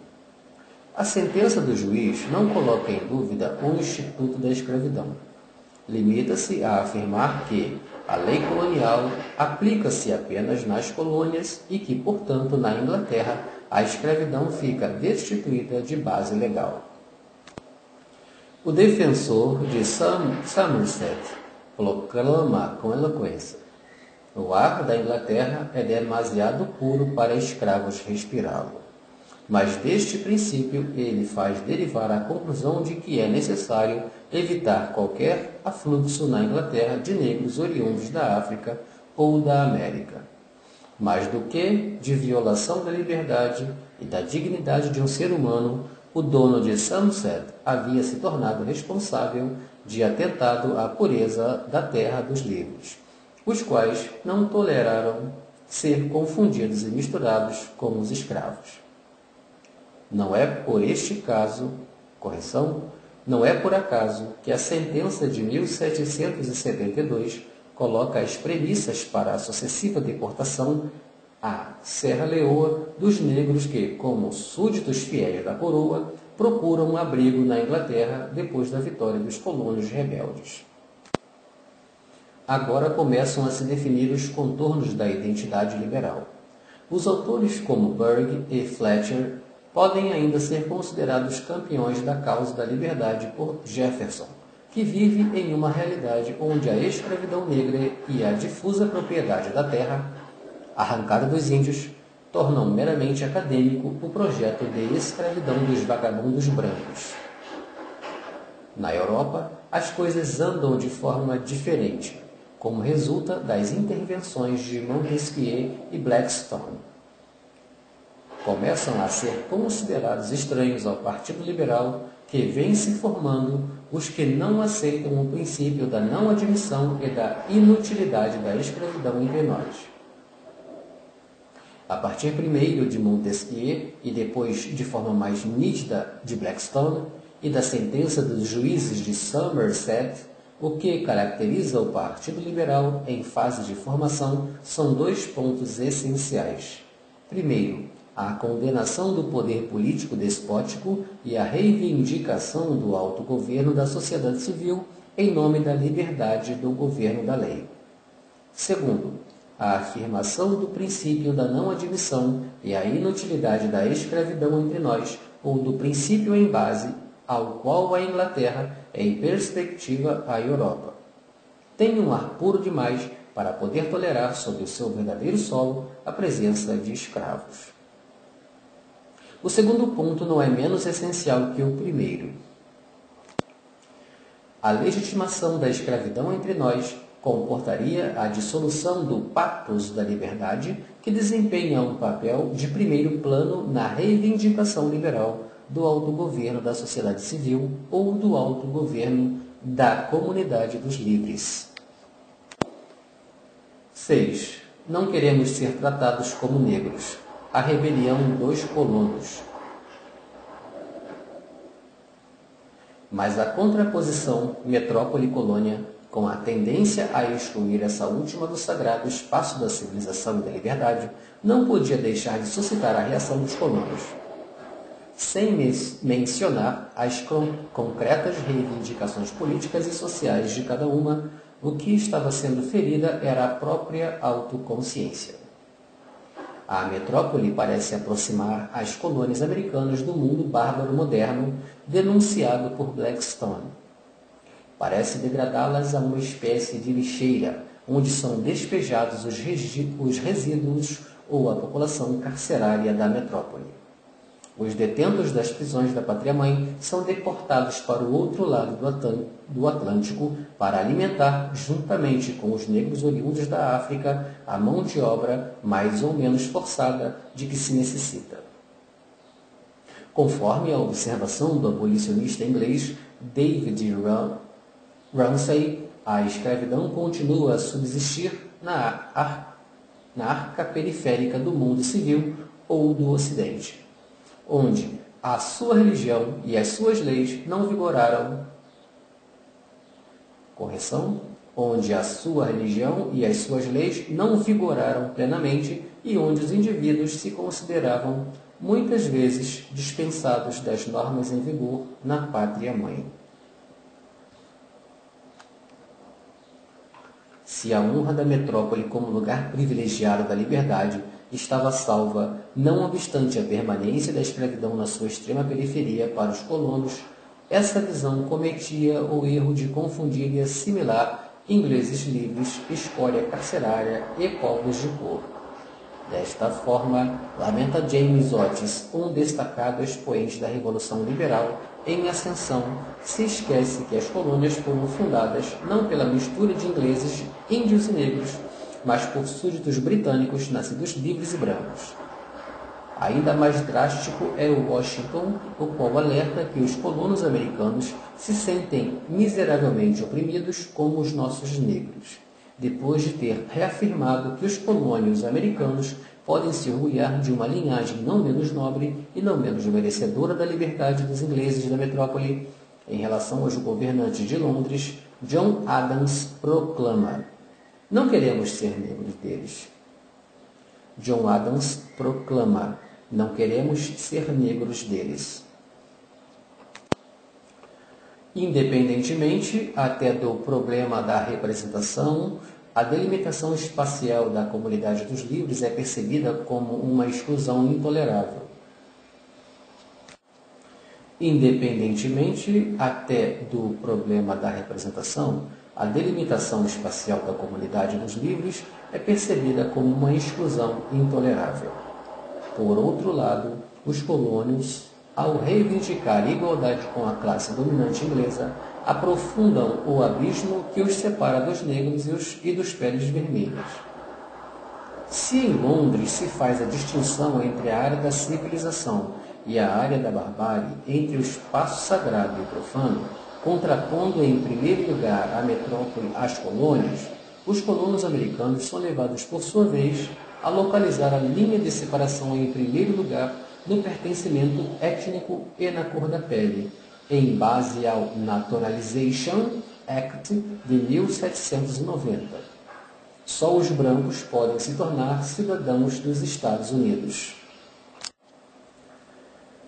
A sentença do juiz não coloca em dúvida o instituto da escravidão. Limita-se a afirmar que a lei colonial aplica-se apenas nas colônias e que, portanto, na Inglaterra, a escravidão fica destituída de base legal. O defensor de Somerset proclama com eloquência: o ar da Inglaterra é demasiado puro para escravos respirá-lo. Mas deste princípio ele faz derivar a conclusão de que é necessário evitar qualquer afluxo na Inglaterra de negros oriundos da África ou da América. Mais do que de violação da liberdade e da dignidade de um ser humano, o dono de Somerset havia se tornado responsável de atentado à pureza da terra dos livres, os quais não toleraram ser confundidos e misturados com os escravos. Não é por acaso que a sentença de 1772 coloca as premissas para a sucessiva deportação à Serra Leoa dos negros que, como súditos fiéis da coroa, procuram um abrigo na Inglaterra depois da vitória dos colônios rebeldes. Agora começam a se definir os contornos da identidade liberal. Os autores como Burke e Fletcher podem ainda ser considerados campeões da causa da liberdade por Jefferson, que vive em uma realidade onde a escravidão negra e a difusa propriedade da terra, arrancada dos índios, tornam meramente acadêmico o projeto de escravidão dos vagabundos brancos. Na Europa, as coisas andam de forma diferente, como resulta das intervenções de Montesquieu e Blackstone. Começam a ser considerados estranhos ao Partido Liberal, que vem se formando os que não aceitam o princípio da não admissão e da inutilidade da escravidão entre nós. A partir primeiro de Montesquieu e depois de forma mais nítida de Blackstone e da sentença dos juízes de Somerset, o que caracteriza o Partido Liberal em fase de formação são dois pontos essenciais. Primeiro, a condenação do poder político despótico e a reivindicação do autogoverno da sociedade civil em nome da liberdade do governo da lei. Segundo, a afirmação do princípio da não admissão e a inutilidade da escravidão entre nós, ou do princípio em base ao qual a Inglaterra é em perspectiva à Europa. Tem um ar puro demais para poder tolerar sobre o seu verdadeiro solo a presença de escravos. O segundo ponto não é menos essencial que o primeiro. A legitimação da escravidão entre nós comportaria a dissolução do Pactus da Liberdade, que desempenha um papel de primeiro plano na reivindicação liberal do autogoverno da sociedade civil ou do autogoverno da comunidade dos livres. 6. Não queremos ser tratados como negros. A rebelião dos colonos. Mas a contraposição metrópole-colônia, com a tendência a excluir essa última do sagrado espaço da civilização e da liberdade, não podia deixar de suscitar a reação dos colonos. Sem mencionar as concretas reivindicações políticas e sociais de cada uma, o que estava sendo ferida era a própria autoconsciência. A metrópole parece aproximar as colônias americanas do mundo bárbaro moderno denunciado por Blackstone. Parece degradá-las a uma espécie de lixeira, onde são despejados os resíduos ou a população carcerária da metrópole. Os detentos das prisões da pátria-mãe são deportados para o outro lado do Atlântico para alimentar, juntamente com os negros oriundos da África, a mão de obra mais ou menos forçada de que se necessita. Conforme a observação do abolicionista inglês David Ramsay, a escravidão continua a subsistir na arca periférica do mundo civil ou do Ocidente, onde a sua religião e as suas leis não vigoraram. Onde a sua religião e as suas leis não vigoraram plenamente e onde os indivíduos se consideravam muitas vezes dispensados das normas em vigor na pátria-mãe. Se a honra da metrópole como lugar privilegiado da liberdade estava salva, não obstante a permanência da escravidão na sua extrema periferia para os colonos, essa visão cometia o erro de confundir e assimilar ingleses livres, escória carcerária e povos de cor. Desta forma, lamenta James Otis, um destacado expoente da Revolução Liberal em ascensão, se esquece que as colônias foram fundadas não pela mistura de ingleses, índios e negros, mas por súditos britânicos nascidos livres e brancos. Ainda mais drástico é o Washington, o qual alerta que os colonos americanos se sentem miseravelmente oprimidos como os nossos negros, depois de ter reafirmado que os colônios americanos podem se orgulhar de uma linhagem não menos nobre e não menos merecedora da liberdade dos ingleses da metrópole. Em relação aos governantes de Londres, John Adams proclama: "Não queremos ser negros deles." John Adams proclama: "Não queremos ser negros deles." Independentemente até do problema da representação, a delimitação espacial da comunidade dos livres é percebida como uma exclusão intolerável. Independentemente até do problema da representação, a delimitação espacial da comunidade dos livres é percebida como uma exclusão intolerável. Por outro lado, os colônios, ao reivindicar igualdade com a classe dominante inglesa, aprofundam o abismo que os separa dos negros e dos peles vermelhas. Se em Londres se faz a distinção entre a área da civilização e a área da barbárie, entre o espaço sagrado e o profano, contrapondo em primeiro lugar a metrópole às colônias, os colonos americanos são levados, por sua vez, a localizar a linha de separação em primeiro lugar no pertencimento étnico e na cor da pele, em base ao Naturalization Act de 1790. Só os brancos podem se tornar cidadãos dos Estados Unidos.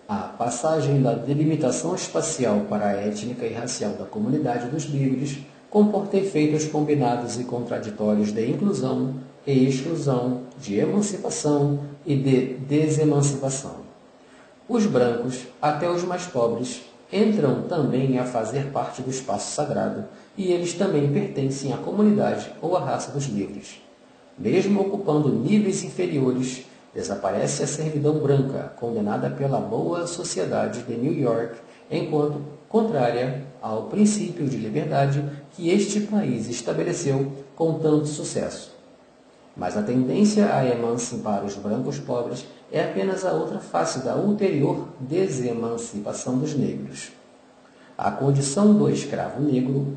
A passagem da delimitação espacial para a étnica e racial da comunidade dos livres comporta efeitos combinados e contraditórios de inclusão e exclusão, de emancipação e de desemancipação. Os brancos, até os mais pobres, entram também a fazer parte do espaço sagrado, e eles também pertencem à comunidade ou à raça dos livres. Mesmo ocupando níveis inferiores, desaparece a servidão branca, condenada pela boa sociedade de New York, enquanto contrária ao princípio de liberdade que este país estabeleceu com tanto sucesso. Mas a tendência a emancipar os brancos pobres é apenas a outra face da ulterior desemancipação dos negros. A condição do escravo negro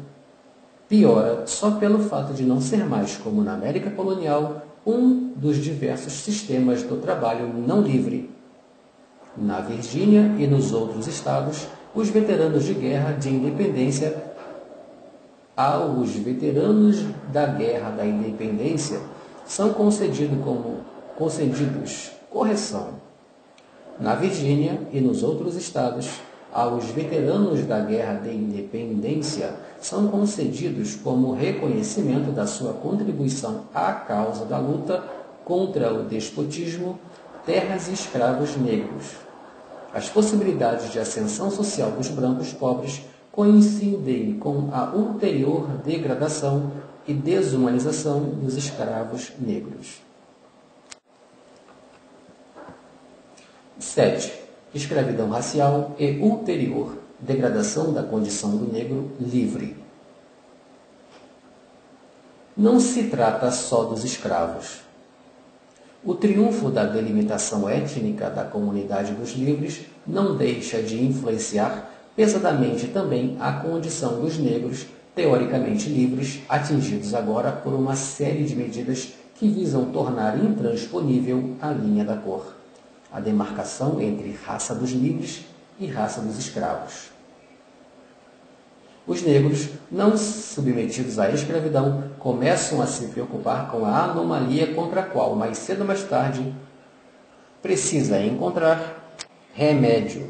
piora só pelo fato de não ser mais, como na América colonial, um dos diversos sistemas do trabalho não livre. Na Virgínia e nos outros estados, os veteranos de guerra de independência aos veteranos da Guerra da Independência são concedidos correção. Na Virgínia e nos outros estados, aos veteranos da Guerra de Independência são concedidos como reconhecimento da sua contribuição à causa da luta contra o despotismo, terras e escravos negros. As possibilidades de ascensão social dos brancos pobres coincidem com a ulterior degradação e desumanização dos escravos negros. 7. Escravidão racial e ulterior degradação da condição do negro livre. Não se trata só dos escravos. O triunfo da delimitação étnica da comunidade dos livres não deixa de influenciar pesadamente também a condição dos negros teoricamente livres, atingidos agora por uma série de medidas que visam tornar intransponível a linha da cor, a demarcação entre raça dos livres e raça dos escravos. Os negros, não submetidos à escravidão, começam a se preocupar com a anomalia contra a qual, mais cedo ou mais tarde, precisa encontrar remédio.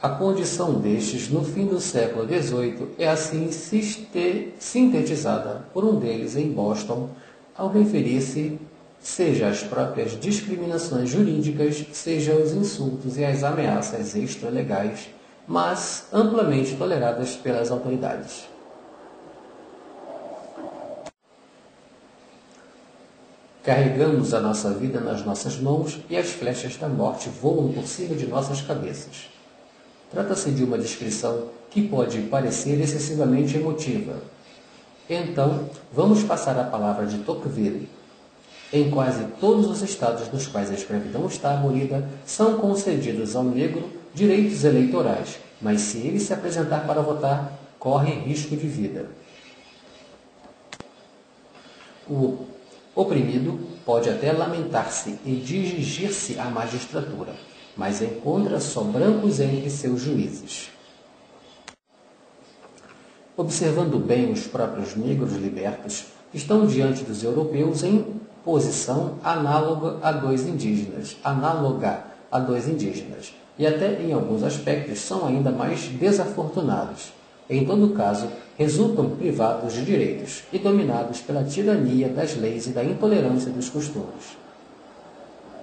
A condição destes, no fim do século XVIII, é assim sintetizada por um deles em Boston, ao referir-se seja às próprias discriminações jurídicas, seja aos insultos e às ameaças extralegais, mas amplamente toleradas pelas autoridades. Carregamos a nossa vida nas nossas mãos e as flechas da morte voam por cima de nossas cabeças. Trata-se de uma descrição que pode parecer excessivamente emotiva. Então, vamos passar a palavra de Tocqueville. Em quase todos os estados nos quais a escravidão está abolida, são concedidos ao negro direitos eleitorais, mas se ele se apresentar para votar, corre risco de vida. O oprimido pode até lamentar-se e dirigir-se à magistratura, mas encontra só brancos entre seus juízes. Observando bem os próprios negros libertos, estão diante dos europeus em posição análoga a dois indígenas, e até em alguns aspectos são ainda mais desafortunados. Em todo caso, resultam privados de direitos e dominados pela tirania das leis e da intolerância dos costumes.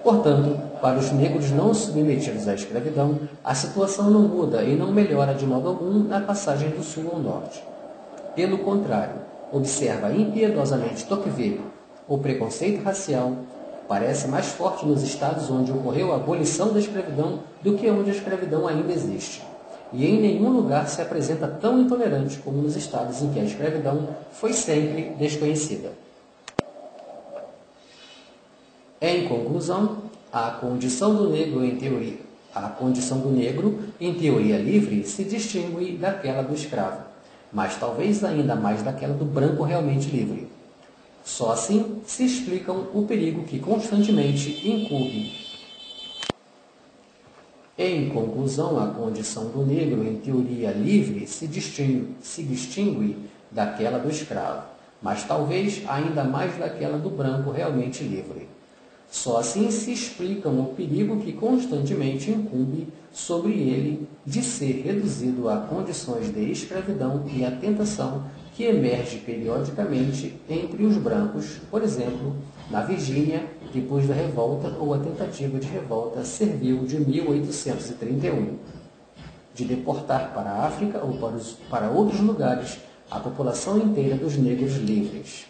Portanto, para os negros não submetidos à escravidão, a situação não muda e não melhora de modo algum na passagem do sul ao norte. Pelo contrário, observa impiedosamente Tocqueville, o preconceito racial parece mais forte nos estados onde ocorreu a abolição da escravidão do que onde a escravidão ainda existe. E em nenhum lugar se apresenta tão intolerante como nos estados em que a escravidão foi sempre desconhecida. Em conclusão, a condição do negro em teoria livre se distingue daquela do escravo, mas talvez ainda mais daquela do branco realmente livre. Só assim se explicam o perigo que constantemente incumbe. Em conclusão, a condição do negro em teoria livre se distingue daquela do escravo, mas talvez ainda mais daquela do branco realmente livre. Só assim se explicam o perigo que constantemente incumbe sobre ele de ser reduzido a condições de escravidão e a tentação que emerge periodicamente entre os brancos, por exemplo, na Virgínia, depois da revolta ou a tentativa de revolta servil de 1831, de deportar para a África ou para outros lugares a população inteira dos negros livres.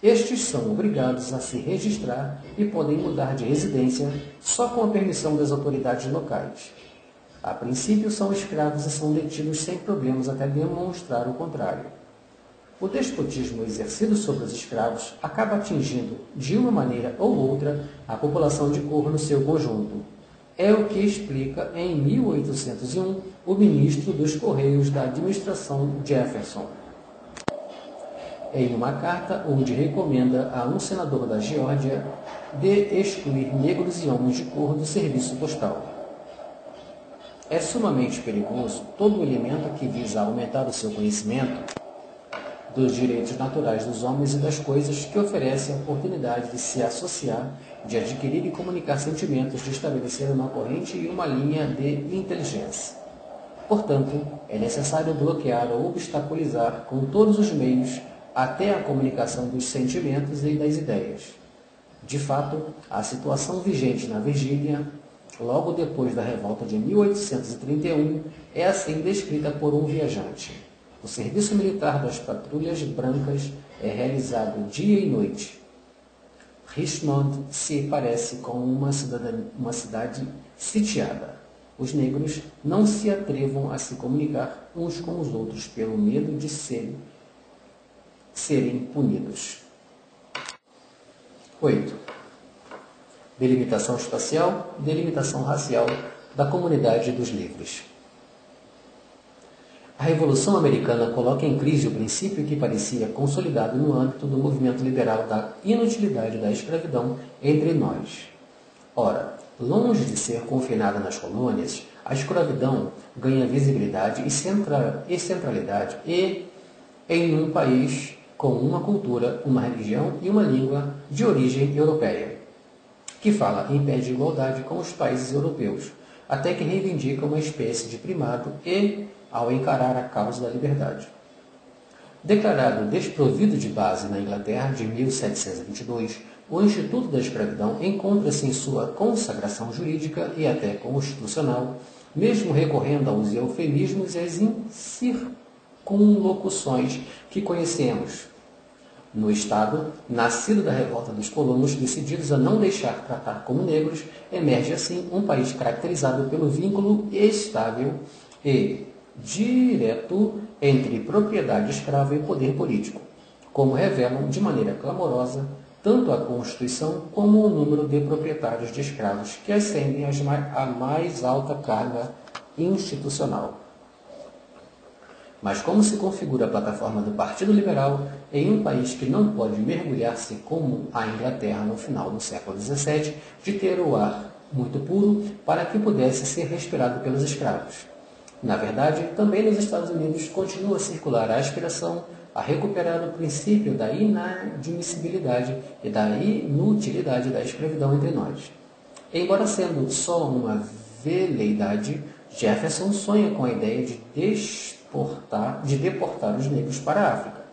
Estes são obrigados a se registrar e podem mudar de residência só com a permissão das autoridades locais. A princípio, são escravos e são detidos sem problemas até demonstrar o contrário. O despotismo exercido sobre os escravos acaba atingindo, de uma maneira ou outra, a população de cor no seu conjunto. É o que explica, em 1801, o ministro dos Correios da administração Jefferson, em uma carta onde recomenda a um senador da Geórgia de excluir negros e homens de cor do serviço postal. É sumamente perigoso todo elemento que visa aumentar o seu conhecimento dos direitos naturais dos homens e das coisas, que oferece a oportunidade de se associar, de adquirir e comunicar sentimentos, de estabelecer uma corrente e uma linha de inteligência. Portanto, é necessário bloquear ou obstaculizar com todos os meios até a comunicação dos sentimentos e das ideias. De fato, a situação vigente na Virgínia, logo depois da revolta de 1831, é assim descrita por um viajante. O serviço militar das patrulhas brancas é realizado dia e noite. Richmond se parece com uma cidade sitiada. Os negros não se atrevam a se comunicar uns com os outros pelo medo de serem punidos. 8. Delimitação espacial, delimitação racial da comunidade dos livres. A Revolução Americana coloca em crise o princípio que parecia consolidado no âmbito do movimento liberal da inutilidade da escravidão entre nós. Ora, longe de ser confinada nas colônias, a escravidão ganha visibilidade e centralidade em um país com uma cultura, uma religião e uma língua de origem europeia, que fala em pé de igualdade com os países europeus, até que reivindica uma espécie de primado ao encarar a causa da liberdade. Declarado desprovido de base na Inglaterra de 1722, o Instituto da Escravidão encontra-se em sua consagração jurídica e até constitucional, mesmo recorrendo aos eufemismos e às circunlocuções que conhecemos. No Estado, nascido da revolta dos colonos, decididos a não deixar tratar como negros, emerge assim um país caracterizado pelo vínculo estável e direto entre propriedade escrava e poder político, como revelam de maneira clamorosa tanto a Constituição como o número de proprietários de escravos que ascendem à mais alta carga institucional. Mas como se configura a plataforma do Partido Liberal em um país que não pode mergulhar-se como a Inglaterra no final do século XVII, de ter o ar muito puro para que pudesse ser respirado pelos escravos? Na verdade, também nos Estados Unidos continua a circular a aspiração a recuperar o princípio da inadmissibilidade e da inutilidade da escravidão entre nós. Embora sendo só uma veleidade, Jefferson sonha com a ideia de deportar os negros para a África.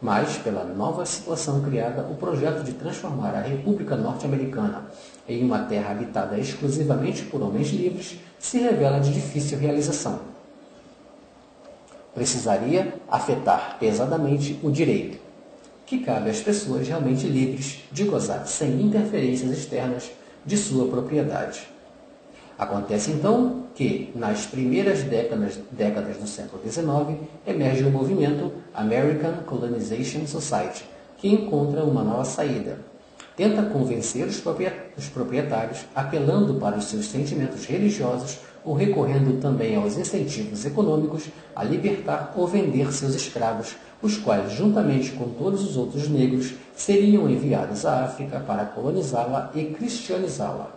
Mas, pela nova situação criada, o projeto de transformar a República Norte-Americana em uma terra habitada exclusivamente por homens livres se revela de difícil realização. Precisaria afetar pesadamente o direito, que cabe às pessoas realmente livres de gozar sem interferências externas de sua propriedade. Acontece então que, nas primeiras décadas do século XIX, emerge o movimento American Colonization Society, que encontra uma nova saída. Tenta convencer os proprietários, apelando para os seus sentimentos religiosos ou recorrendo também aos incentivos econômicos, a libertar ou vender seus escravos, os quais, juntamente com todos os outros negros, seriam enviados à África para colonizá-la e cristianizá-la.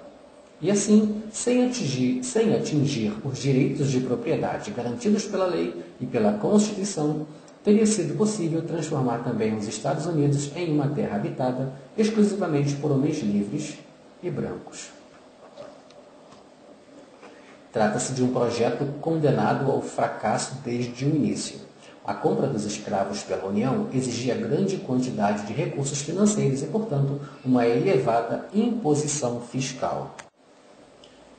E assim, sem atingir os direitos de propriedade garantidos pela lei e pela Constituição, teria sido possível transformar também os Estados Unidos em uma terra habitada exclusivamente por homens livres e brancos. Trata-se de um projeto condenado ao fracasso desde o início. A compra dos escravos pela União exigia grande quantidade de recursos financeiros e, portanto, uma elevada imposição fiscal.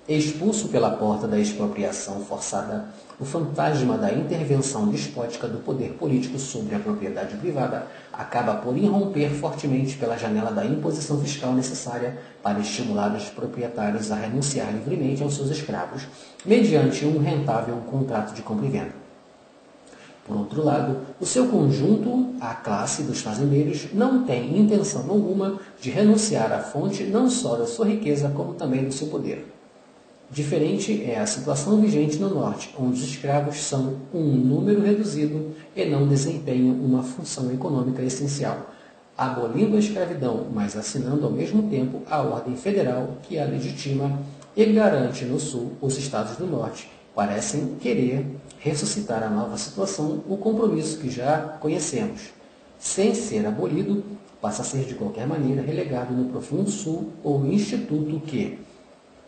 Expulso pela porta da expropriação forçada, o fantasma da intervenção despótica do poder político sobre a propriedade privada acaba por irromper fortemente pela janela da imposição fiscal necessária para estimular os proprietários a renunciar livremente aos seus escravos, mediante um rentável contrato de compra e venda. Por outro lado, o seu conjunto, a classe dos fazendeiros, não tem intenção alguma de renunciar à fonte não só da sua riqueza, como também do seu poder. Diferente é a situação vigente no Norte, onde os escravos são um número reduzido e não desempenham uma função econômica essencial, abolindo a escravidão, mas assinando ao mesmo tempo a ordem federal que a legitima e garante no Sul. Os estados do Norte parecem querer ressuscitar a nova situação, o compromisso que já conhecemos. Sem ser abolido, passa a ser de qualquer maneira relegado no profundo Sul ou instituto que,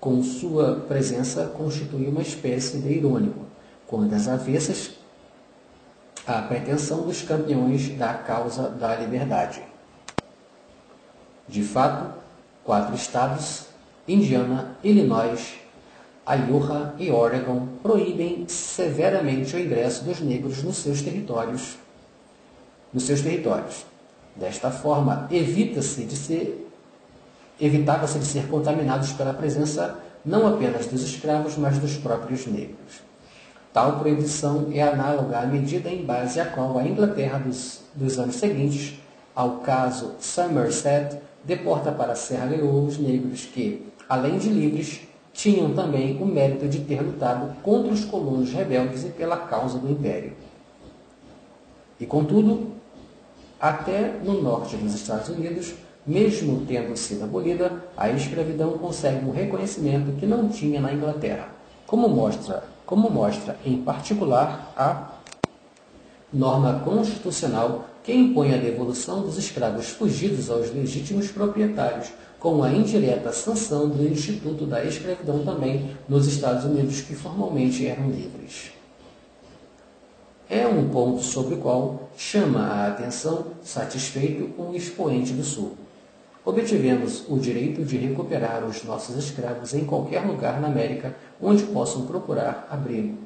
com sua presença, constitui uma espécie de irônico, quando às avessas à pretensão dos campeões da causa da liberdade. De fato, 4 estados, Indiana, Illinois, Iowa e Oregon, proíbem severamente o ingresso dos negros nos seus territórios. Desta forma, evitava-se de ser contaminados pela presença não apenas dos escravos, mas dos próprios negros. Tal proibição é análoga à medida em base à qual a Inglaterra dos anos seguintes, ao caso Somerset, deporta para a Serra Leoa os negros que, além de livres, tinham também o mérito de ter lutado contra os colonos rebeldes e pela causa do Império. E, contudo, até no norte dos Estados Unidos, mesmo tendo sido abolida, a escravidão consegue um reconhecimento que não tinha na Inglaterra, como mostra em particular a norma constitucional que impõe a devolução dos escravos fugidos aos legítimos proprietários, com a indireta sanção do Instituto da Escravidão também nos Estados Unidos, que formalmente eram livres. É um ponto sobre o qual chama a atenção, satisfeito, um expoente do Sul. Obtivemos o direito de recuperar os nossos escravos em qualquer lugar na América onde possam procurar abrigo.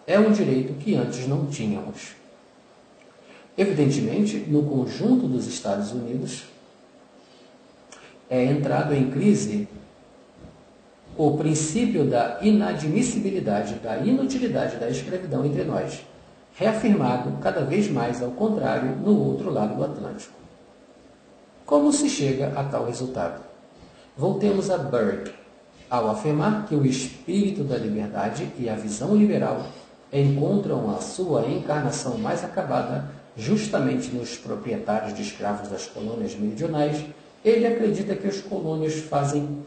É um direito que antes não tínhamos. Evidentemente, no conjunto dos Estados Unidos, é entrado em crise o princípio da inadmissibilidade, da inutilidade da escravidão entre nós, reafirmado cada vez mais ao contrário no outro lado do Atlântico. Como se chega a tal resultado? Voltemos a Burke, ao afirmar que o espírito da liberdade e a visão liberal encontram a sua encarnação mais acabada justamente nos proprietários de escravos das colônias meridionais. Ele acredita que os colonos fazem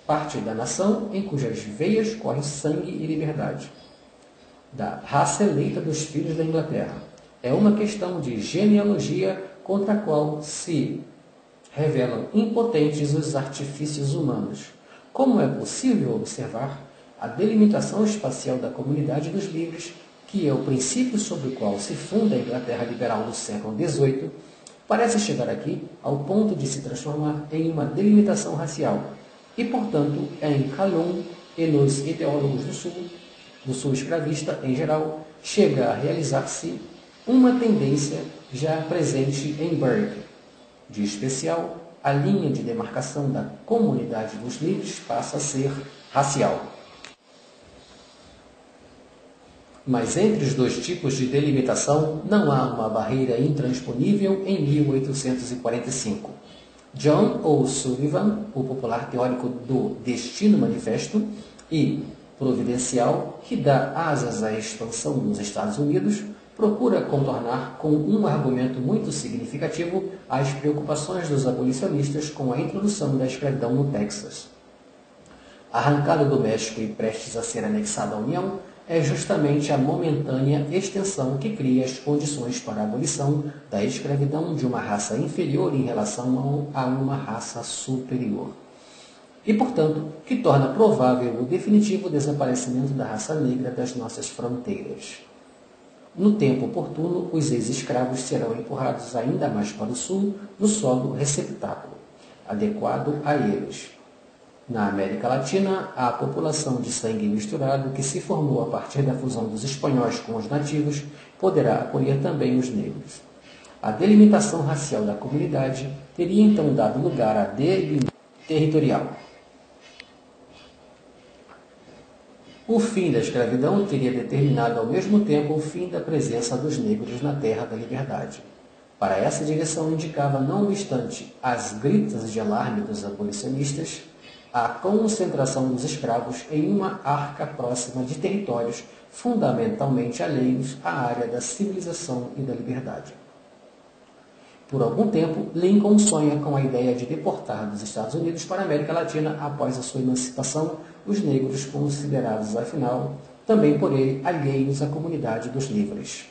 parte da nação em cujas veias corre sangue e liberdade, da raça eleita dos filhos da Inglaterra. É uma questão de genealogia contra a qual se revelam impotentes os artifícios humanos. Como é possível observar, a delimitação espacial da comunidade dos livres, que é o princípio sobre o qual se funda a Inglaterra liberal do século XVIII, parece chegar aqui ao ponto de se transformar em uma delimitação racial e, portanto, em Calhoun e nos ideólogos do sul escravista em geral, chega a realizar-se uma tendência já presente em Burke. De especial, a linha de demarcação da comunidade dos livres passa a ser racial. Mas entre os dois tipos de delimitação não há uma barreira intransponível em 1845. John O'Sullivan, o popular teórico do Destino Manifesto e providencial que dá asas à expansão dos Estados Unidos, procura contornar com um argumento muito significativo as preocupações dos abolicionistas com a introdução da escravidão no Texas. Arrancada do México e prestes a ser anexada à União, é justamente a momentânea extensão que cria as condições para a abolição da escravidão de uma raça inferior em relação a uma raça superior. e, portanto, que torna provável o definitivo desaparecimento da raça negra das nossas fronteiras. No tempo oportuno, os ex-escravos serão empurrados ainda mais para o sul, no solo receptáculo, adequado a eles. Na América Latina, a população de sangue misturado que se formou a partir da fusão dos espanhóis com os nativos poderá acolher também os negros. A delimitação racial da comunidade teria então dado lugar à delimitação territorial. O fim da escravidão teria determinado ao mesmo tempo o fim da presença dos negros na Terra da Liberdade. Para essa direção indicava, não obstante as gritas de alarme dos abolicionistas, a concentração dos escravos em uma arca próxima de territórios fundamentalmente alheios à área da civilização e da liberdade. Por algum tempo, Lincoln sonha com a ideia de deportar dos Estados Unidos para a América Latina após a sua emancipação os negros considerados, afinal, também por ele, alheios à comunidade dos livres.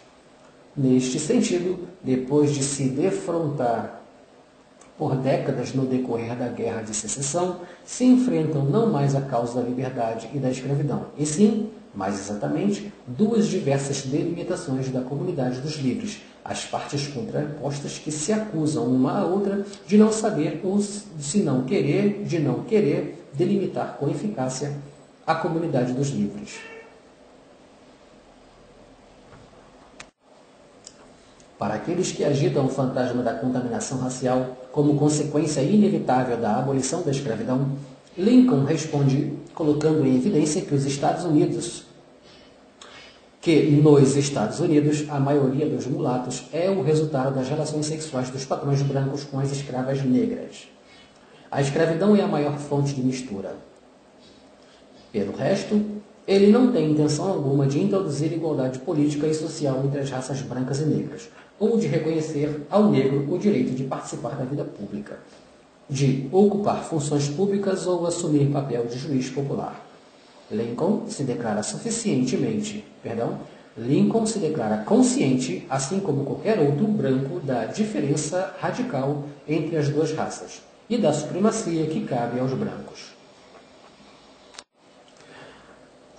Neste sentido, depois de se defrontar por décadas no decorrer da Guerra de Secessão, se enfrentam não mais a causa da liberdade e da escravidão, e sim, mais exatamente, duas diversas delimitações da comunidade dos livres, as partes contrapostas que se acusam uma à outra de não saber ou de não querer delimitar com eficácia a comunidade dos livres. Para aqueles que agitam o fantasma da contaminação racial como consequência inevitável da abolição da escravidão, Lincoln responde colocando em evidência que nos Estados Unidos, a maioria dos mulatos é o resultado das relações sexuais dos patrões brancos com as escravas negras. A escravidão é a maior fonte de mistura. Pelo resto, ele não tem intenção alguma de introduzir igualdade política e social entre as raças brancas e negras, ou de reconhecer ao negro o direito de participar da vida pública, de ocupar funções públicas ou assumir papel de juiz popular. Lincoln se declara consciente, assim como qualquer outro branco, da diferença radical entre as duas raças e da supremacia que cabe aos brancos.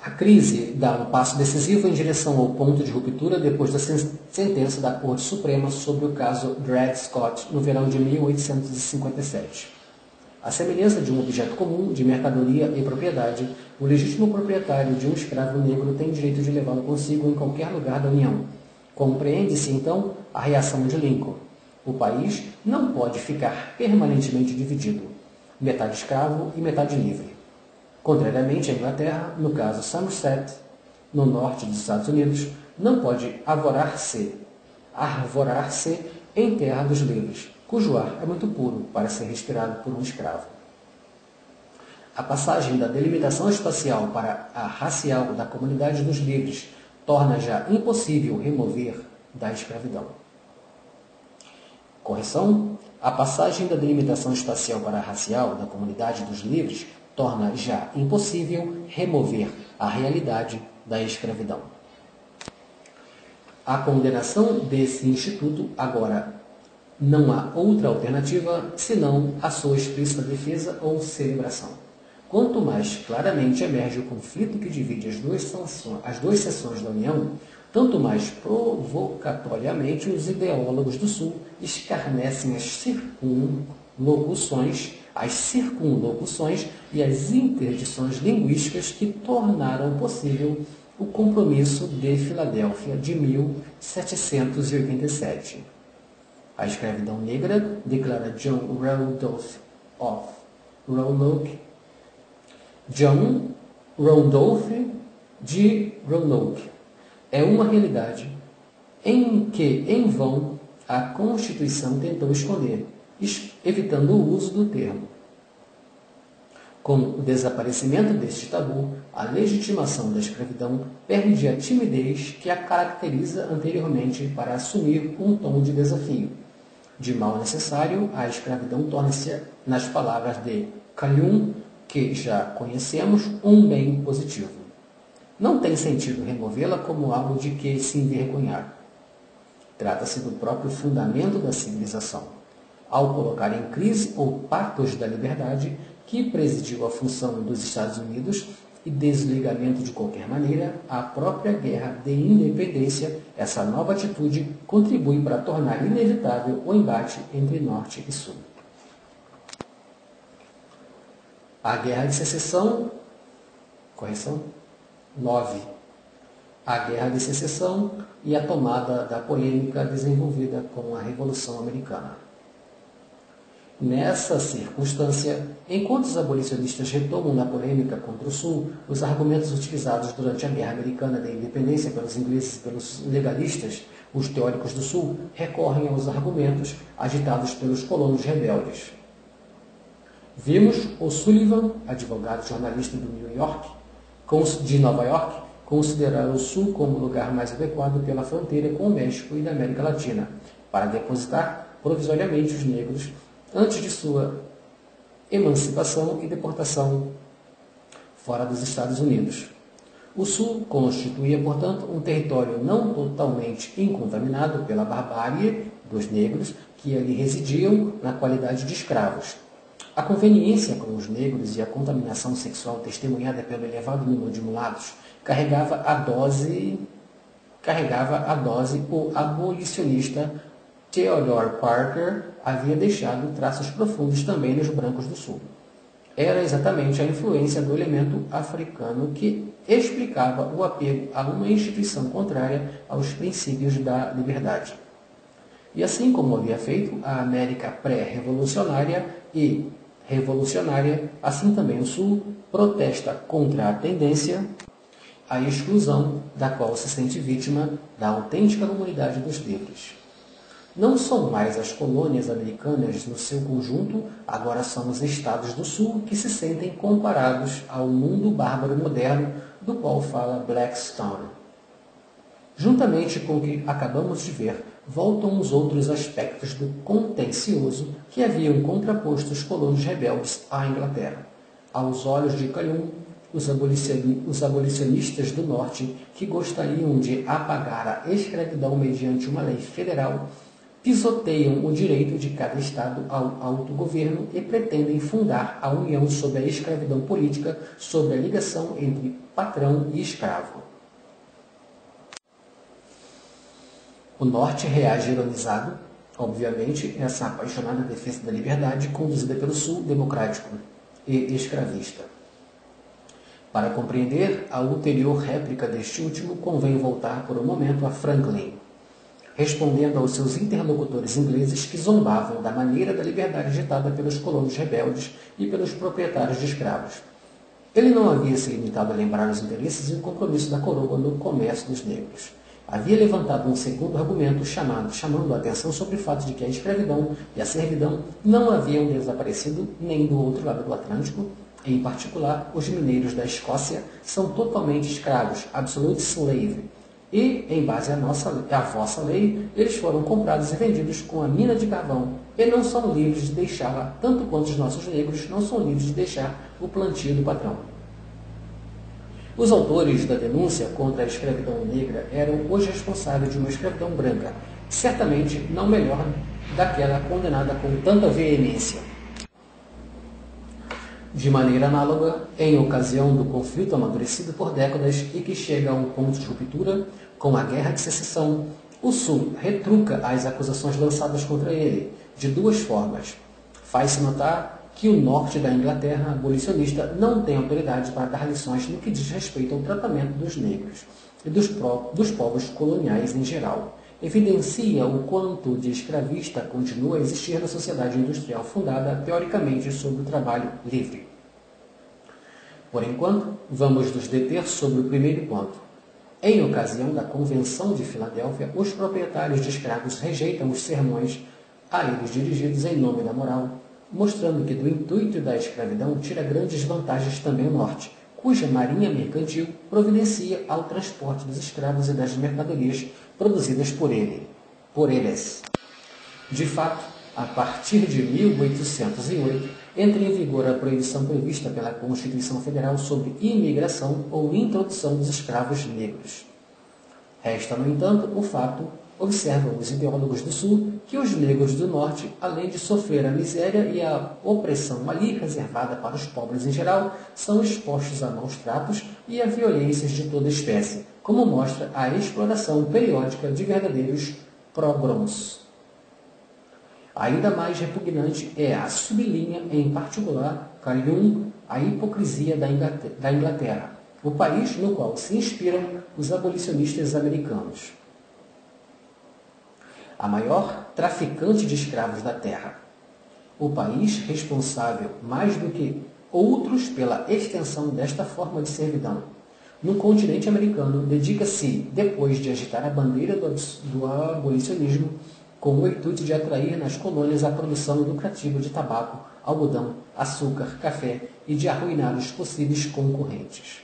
A crise dá um passo decisivo em direção ao ponto de ruptura depois da sentença da Corte Suprema sobre o caso Dred Scott no verão de 1857. À semelhança de um objeto comum, de mercadoria e propriedade, o legítimo proprietário de um escravo negro tem direito de levá-lo consigo em qualquer lugar da União. Compreende-se, então, a reação de Lincoln. O país não pode ficar permanentemente dividido, metade escravo e metade livre. Contrariamente à Inglaterra, no caso Somerset, no norte dos Estados Unidos, não pode arvorar-se em terra dos livres, cujo ar é muito puro para ser respirado por um escravo. A passagem da delimitação espacial para a racial da comunidade dos livres torna já impossível remover da escravidão. Correção: a passagem da delimitação espacial para a racial da comunidade dos livres torna já impossível remover a realidade da escravidão. A condenação desse instituto, agora, não há outra alternativa senão a sua explícita defesa ou celebração. Quanto mais claramente emerge o conflito que divide as duas seções da União, tanto mais provocatoriamente os ideólogos do Sul escarnecem as circunlocuções e as interdições linguísticas que tornaram possível o Compromisso de Filadélfia de 1787. A escravidão negra, declara John Randolph de Roanoke, é uma realidade em que, em vão, a Constituição tentou esconder, evitando o uso do termo. Com o desaparecimento deste tabu, a legitimação da escravidão perde a timidez que a caracteriza anteriormente para assumir um tom de desafio. De mal necessário, a escravidão torna-se, nas palavras de Calhoun, que já conhecemos, um bem positivo. Não tem sentido removê-la como algo de que se envergonhar. Trata-se do próprio fundamento da civilização. Ao colocar em crise ou pactos da liberdade, que presidiu a função dos Estados Unidos e desligamento de qualquer maneira, a própria guerra de independência, essa nova atitude contribui para tornar inevitável o embate entre Norte e Sul. A Guerra de Secessão, 9. A Guerra de Secessão e a tomada da polêmica desenvolvida com a Revolução Americana. Nessa circunstância, enquanto os abolicionistas retomam da polêmica contra o Sul os argumentos utilizados durante a Guerra Americana da Independência pelos ingleses e pelos legalistas, os teóricos do Sul recorrem aos argumentos agitados pelos colonos rebeldes. Vimos O'Sullivan, advogado e jornalista de Nova York, considerar o Sul como o lugar mais adequado pela fronteira com o México e da América Latina, para depositar provisoriamente os negros antes de sua emancipação e deportação fora dos Estados Unidos. O Sul constituía, portanto, um território não totalmente incontaminado pela barbárie dos negros que ali residiam na qualidade de escravos. A conveniência com os negros e a contaminação sexual testemunhada pelo elevado número de mulatos carregava a dose o abolicionista Theodore Parker havia deixado traços profundos também nos brancos do Sul. Era exatamente a influência do elemento africano que explicava o apego a uma instituição contrária aos princípios da liberdade. E assim como havia feito a América pré-revolucionária e revolucionária, assim também o Sul protesta contra a tendência à exclusão da qual se sente vítima da autêntica comunidade dos negros. Não são mais as colônias americanas no seu conjunto, agora são os estados do Sul que se sentem comparados ao mundo bárbaro moderno do qual fala Blackstone. Juntamente com o que acabamos de ver, voltam os outros aspectos do contencioso que haviam contraposto os colonos rebeldes à Inglaterra. Aos olhos de Calhoun, os abolicionistas do Norte, que gostariam de apagar a escravidão mediante uma lei federal, pisoteiam o direito de cada Estado ao autogoverno e pretendem fundar a União sob a escravidão política, sob a ligação entre patrão e escravo. O Norte reage ironizado, obviamente, essa apaixonada defesa da liberdade conduzida pelo Sul democrático e escravista. Para compreender a ulterior réplica deste último, convém voltar por um momento a Franklin, respondendo aos seus interlocutores ingleses que zombavam da maneira da liberdade ditada pelos colonos rebeldes e pelos proprietários de escravos. Ele não havia se limitado a lembrar os interesses e o compromisso da coroa no comércio dos negros. Havia levantado um segundo argumento chamando a atenção sobre o fato de que a escravidão e a servidão não haviam desaparecido nem do outro lado do Atlântico. Em particular, os mineiros da Escócia são totalmente escravos, absolute slave, e, em base à vossa lei, eles foram comprados e vendidos com a mina de carvão, e não são livres de deixá-la, tanto quanto os nossos negros não são livres de deixar o plantio do patrão. Os autores da denúncia contra a escravidão negra eram os responsáveis de uma escravidão branca, certamente não melhor daquela condenada com tanta veemência. De maneira análoga, em ocasião do conflito amadurecido por décadas e que chega a um ponto de ruptura, com a Guerra de Secessão, o Sul retruca as acusações lançadas contra ele, de duas formas. Faz-se notar que o norte da Inglaterra abolicionista não tem autoridade para dar lições no que diz respeito ao tratamento dos negros e dos povos coloniais em geral. Evidencia o quanto de escravista continua a existir na sociedade industrial fundada, teoricamente, sobre o trabalho livre. Por enquanto, vamos nos deter sobre o primeiro ponto. Em ocasião da Convenção de Filadélfia, os proprietários de escravos rejeitam os sermões a eles dirigidos em nome da moral, mostrando que do intuito da escravidão tira grandes vantagens também o Norte, cuja marinha mercantil providencia ao transporte dos escravos e das mercadorias produzidas por eles. De fato, a partir de 1808, entra em vigor a proibição prevista pela Constituição Federal sobre imigração ou introdução dos escravos negros. Resta, no entanto, o fato observam os ideólogos do Sul que os negros do Norte, além de sofrer a miséria e a opressão ali reservada para os pobres em geral, são expostos a maus tratos e a violências de toda espécie, como mostra a exploração periódica de verdadeiros pogroms. Ainda mais repugnante é a sublinha, em particular, Calhoun, a hipocrisia da Inglaterra, o país no qual se inspiram os abolicionistas americanos. A maior traficante de escravos da Terra. O país responsável, mais do que outros, pela extensão desta forma de servidão. No continente americano, dedica-se, depois de agitar a bandeira do abolicionismo, com o intuito de atrair nas colônias a produção lucrativa de tabaco, algodão, açúcar, café e de arruinar os possíveis concorrentes.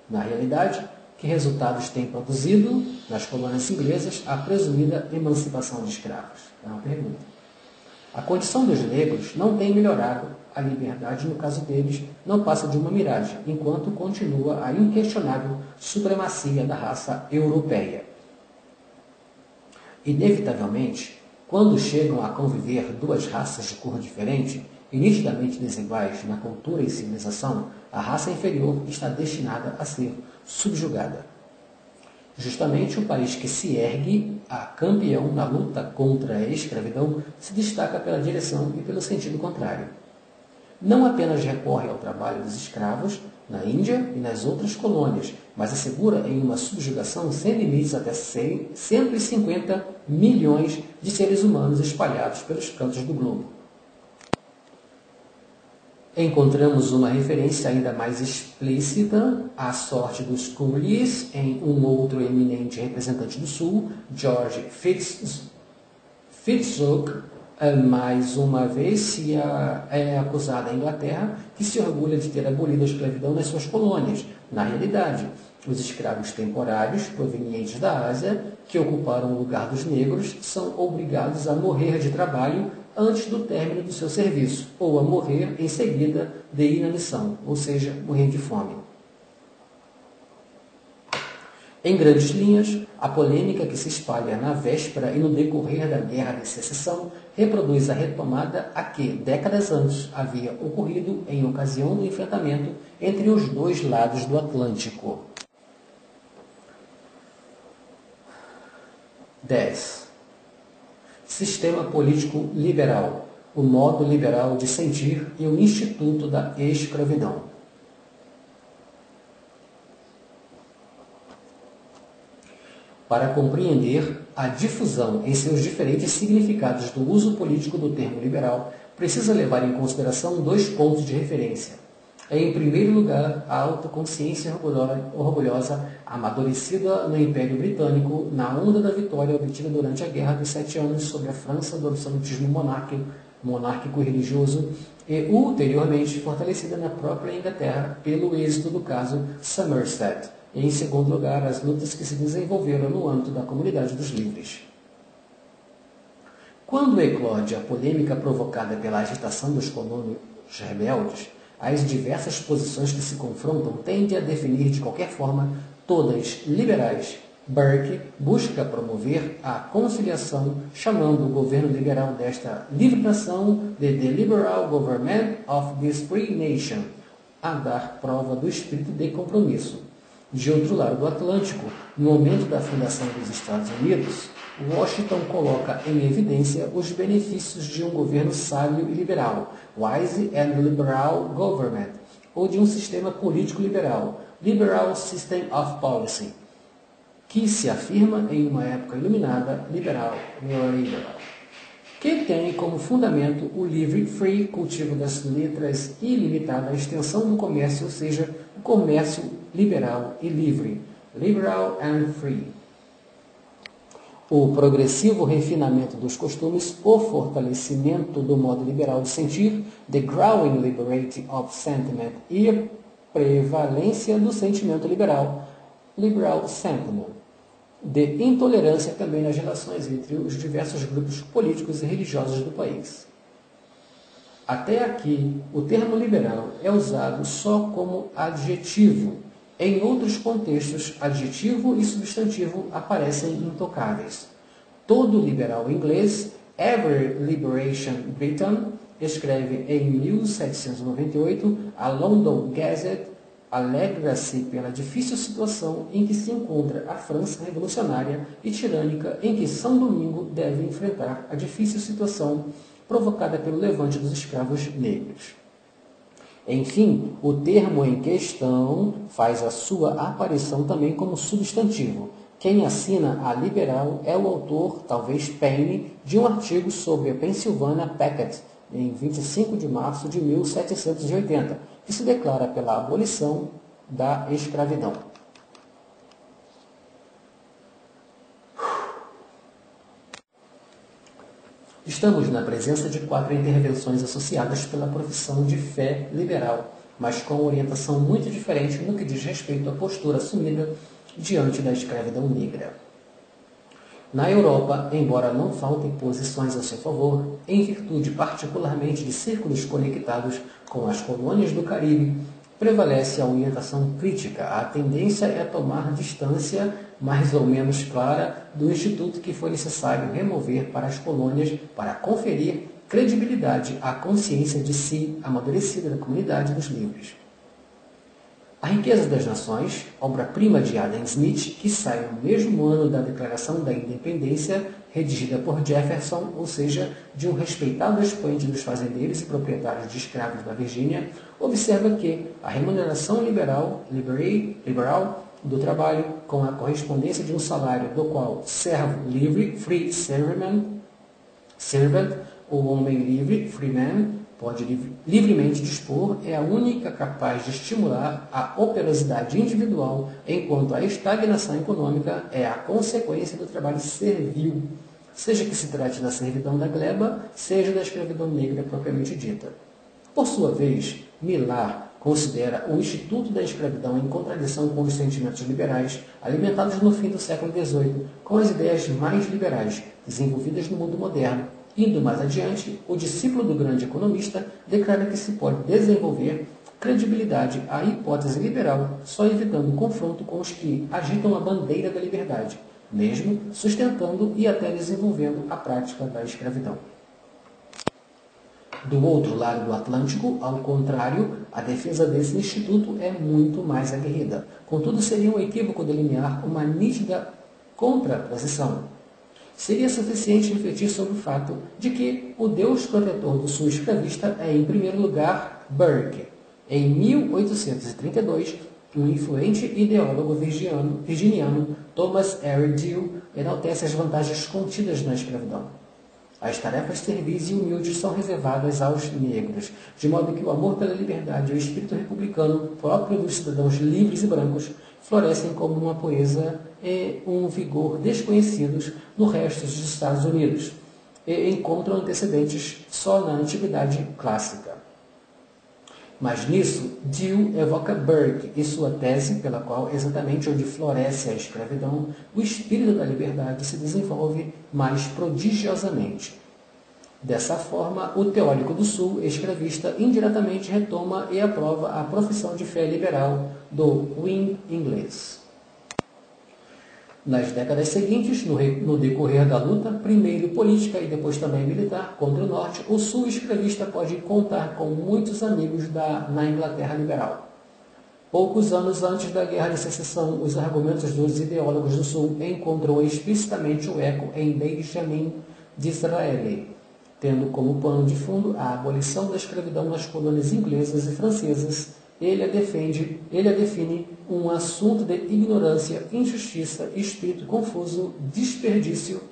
Na realidade, que resultados tem produzido nas colônias inglesas a presumida emancipação de escravos? É uma pergunta. A condição dos negros não tem melhorado, a liberdade, no caso deles, não passa de uma miragem, enquanto continua a inquestionável supremacia da raça europeia. Inevitavelmente, quando chegam a conviver duas raças de cor diferente e nitidamente desiguais na cultura e civilização, a raça inferior está destinada a ser subjugada. Justamente o país que se ergue a campeão na luta contra a escravidão se destaca pela direção e pelo sentido contrário. Não apenas recorre ao trabalho dos escravos na Índia e nas outras colônias, mas assegura em uma subjugação sem limites até 150 milhões de seres humanos espalhados pelos cantos do globo. Encontramos uma referência ainda mais explícita à sorte dos coolies em um outro eminente representante do Sul, George Fitzook. Mais uma vez é acusada a Inglaterra, que se orgulha de ter abolido a escravidão nas suas colônias. Na realidade, os escravos temporários provenientes da Ásia, que ocuparam o lugar dos negros, são obrigados a morrer de trabalho antes do término do seu serviço, ou a morrer em seguida de inanição, ou seja, morrer de fome. Em grandes linhas, a polêmica que se espalha na véspera e no decorrer da Guerra de Secessão reproduz a retomada a que, décadas antes, havia ocorrido em ocasião do enfrentamento entre os dois lados do Atlântico. 10. Sistema político liberal, o modo liberal de sentir e o instituto da escravidão. Para compreender a difusão em seus diferentes significados do uso político do termo liberal, precisa levar em consideração dois pontos de referência. Em primeiro lugar, a autoconsciência orgulhosa amadurecida no Império Britânico na onda da vitória obtida durante a Guerra dos 7 Anos sobre a França do absolutismo monárquico e religioso e ulteriormente fortalecida na própria Inglaterra pelo êxito do caso Somerset. E, em segundo lugar, as lutas que se desenvolveram no âmbito da comunidade dos livres. Quando eclode a polêmica provocada pela agitação dos colonos rebeldes, as diversas posições que se confrontam tendem a definir de qualquer forma todas liberais. Burke busca promover a conciliação, chamando o governo liberal desta livre nação de The Liberal Government of this Free Nation, a dar prova do espírito de compromisso. De outro lado do Atlântico, no momento da fundação dos Estados Unidos, Washington coloca em evidência os benefícios de um governo sábio e liberal, Wise and Liberal Government, ou de um sistema político liberal, Liberal System of Policy, que se afirma em uma época iluminada, liberal, que tem como fundamento o livre, free, cultivo das letras e ilimitada extensão do comércio, ou seja, o comércio liberal e livre, liberal and free. O progressivo refinamento dos costumes, o fortalecimento do modo liberal de sentir, the growing liberty of sentiment e a prevalência do sentimento liberal, liberal sentiment, de intolerância também nas relações entre os diversos grupos políticos e religiosos do país. Até aqui, o termo liberal é usado só como adjetivo. Em outros contextos, adjetivo e substantivo aparecem intocáveis. Todo liberal inglês, Every Liberation Briton, escreve em 1798 a London Gazette, alegra-se pela difícil situação em que se encontra a França revolucionária e tirânica, em que São Domingo deve enfrentar a difícil situação provocada pelo levante dos escravos negros. Enfim, o termo em questão faz a sua aparição também como substantivo. Quem assina a Liberal é o autor, talvez Paine, de um artigo sobre a Pennsylvania Packet, em 25 de março de 1780, que se declara pela abolição da escravidão. Estamos na presença de 4 intervenções associadas pela profissão de fé liberal, mas com orientação muito diferente no que diz respeito à postura assumida diante da escravidão negra. Na Europa, embora não faltem posições a seu favor, em virtude particularmente de círculos conectados com as colônias do Caribe, prevalece a orientação crítica. A tendência é tomar distância mais ou menos clara do instituto que foi necessário remover para as colônias para conferir credibilidade à consciência de si amadurecida da comunidade dos livres. A Riqueza das Nações, obra-prima de Adam Smith, que sai no mesmo ano da Declaração da Independência, redigida por Jefferson, ou seja, de um respeitado expoente dos fazendeiros e proprietários de escravos da Virgínia, observa que a remuneração liberal do trabalho, com a correspondência de um salário do qual servo livre, free servant, o homem livre, free man, pode livremente dispor, é a única capaz de estimular a operosidade individual, enquanto a estagnação econômica é a consequência do trabalho servil, seja que se trate da servidão da gleba, seja da escravidão negra propriamente dita. Por sua vez, Millar considera o instituto da escravidão em contradição com os sentimentos liberais, alimentados no fim do século XVIII, com as ideias mais liberais, desenvolvidas no mundo moderno. Indo mais adiante, o discípulo do grande economista declara que se pode desenvolver credibilidade à hipótese liberal, só evitando o confronto com os que agitam a bandeira da liberdade, mesmo sustentando e até desenvolvendo a prática da escravidão. Do outro lado do Atlântico, ao contrário, a defesa desse instituto é muito mais aguerrida. Contudo, seria um equívoco delinear uma nítida contraposição. Seria suficiente refletir sobre o fato de que o deus protetor do sul escravista é, em primeiro lugar, Burke. Em 1832, um influente ideólogo virginiano, Thomas R. Dew, enaltece as vantagens contidas na escravidão. As tarefas servis e humildes são reservadas aos negros, de modo que o amor pela liberdade e o espírito republicano, próprio dos cidadãos livres e brancos, florescem como uma poesia e um vigor desconhecidos no resto dos Estados Unidos, e encontram antecedentes só na antiguidade clássica. Mas nisso, Dew evoca Burke e sua tese, pela qual, exatamente onde floresce a escravidão, o espírito da liberdade se desenvolve mais prodigiosamente. Dessa forma, o teórico do Sul escravista indiretamente retoma e aprova a profissão de fé liberal do Whig inglês. Nas décadas seguintes, no decorrer da luta, primeiro política e depois também militar, contra o Norte, o Sul escravista pode contar com muitos amigos na Inglaterra liberal. Poucos anos antes da Guerra de Secessão, os argumentos dos ideólogos do Sul encontram explicitamente o eco em Benjamin Disraeli, tendo como pano de fundo a abolição da escravidão nas colônias inglesas e francesas. Ele a define um assunto de ignorância, injustiça, espírito confuso, desperdício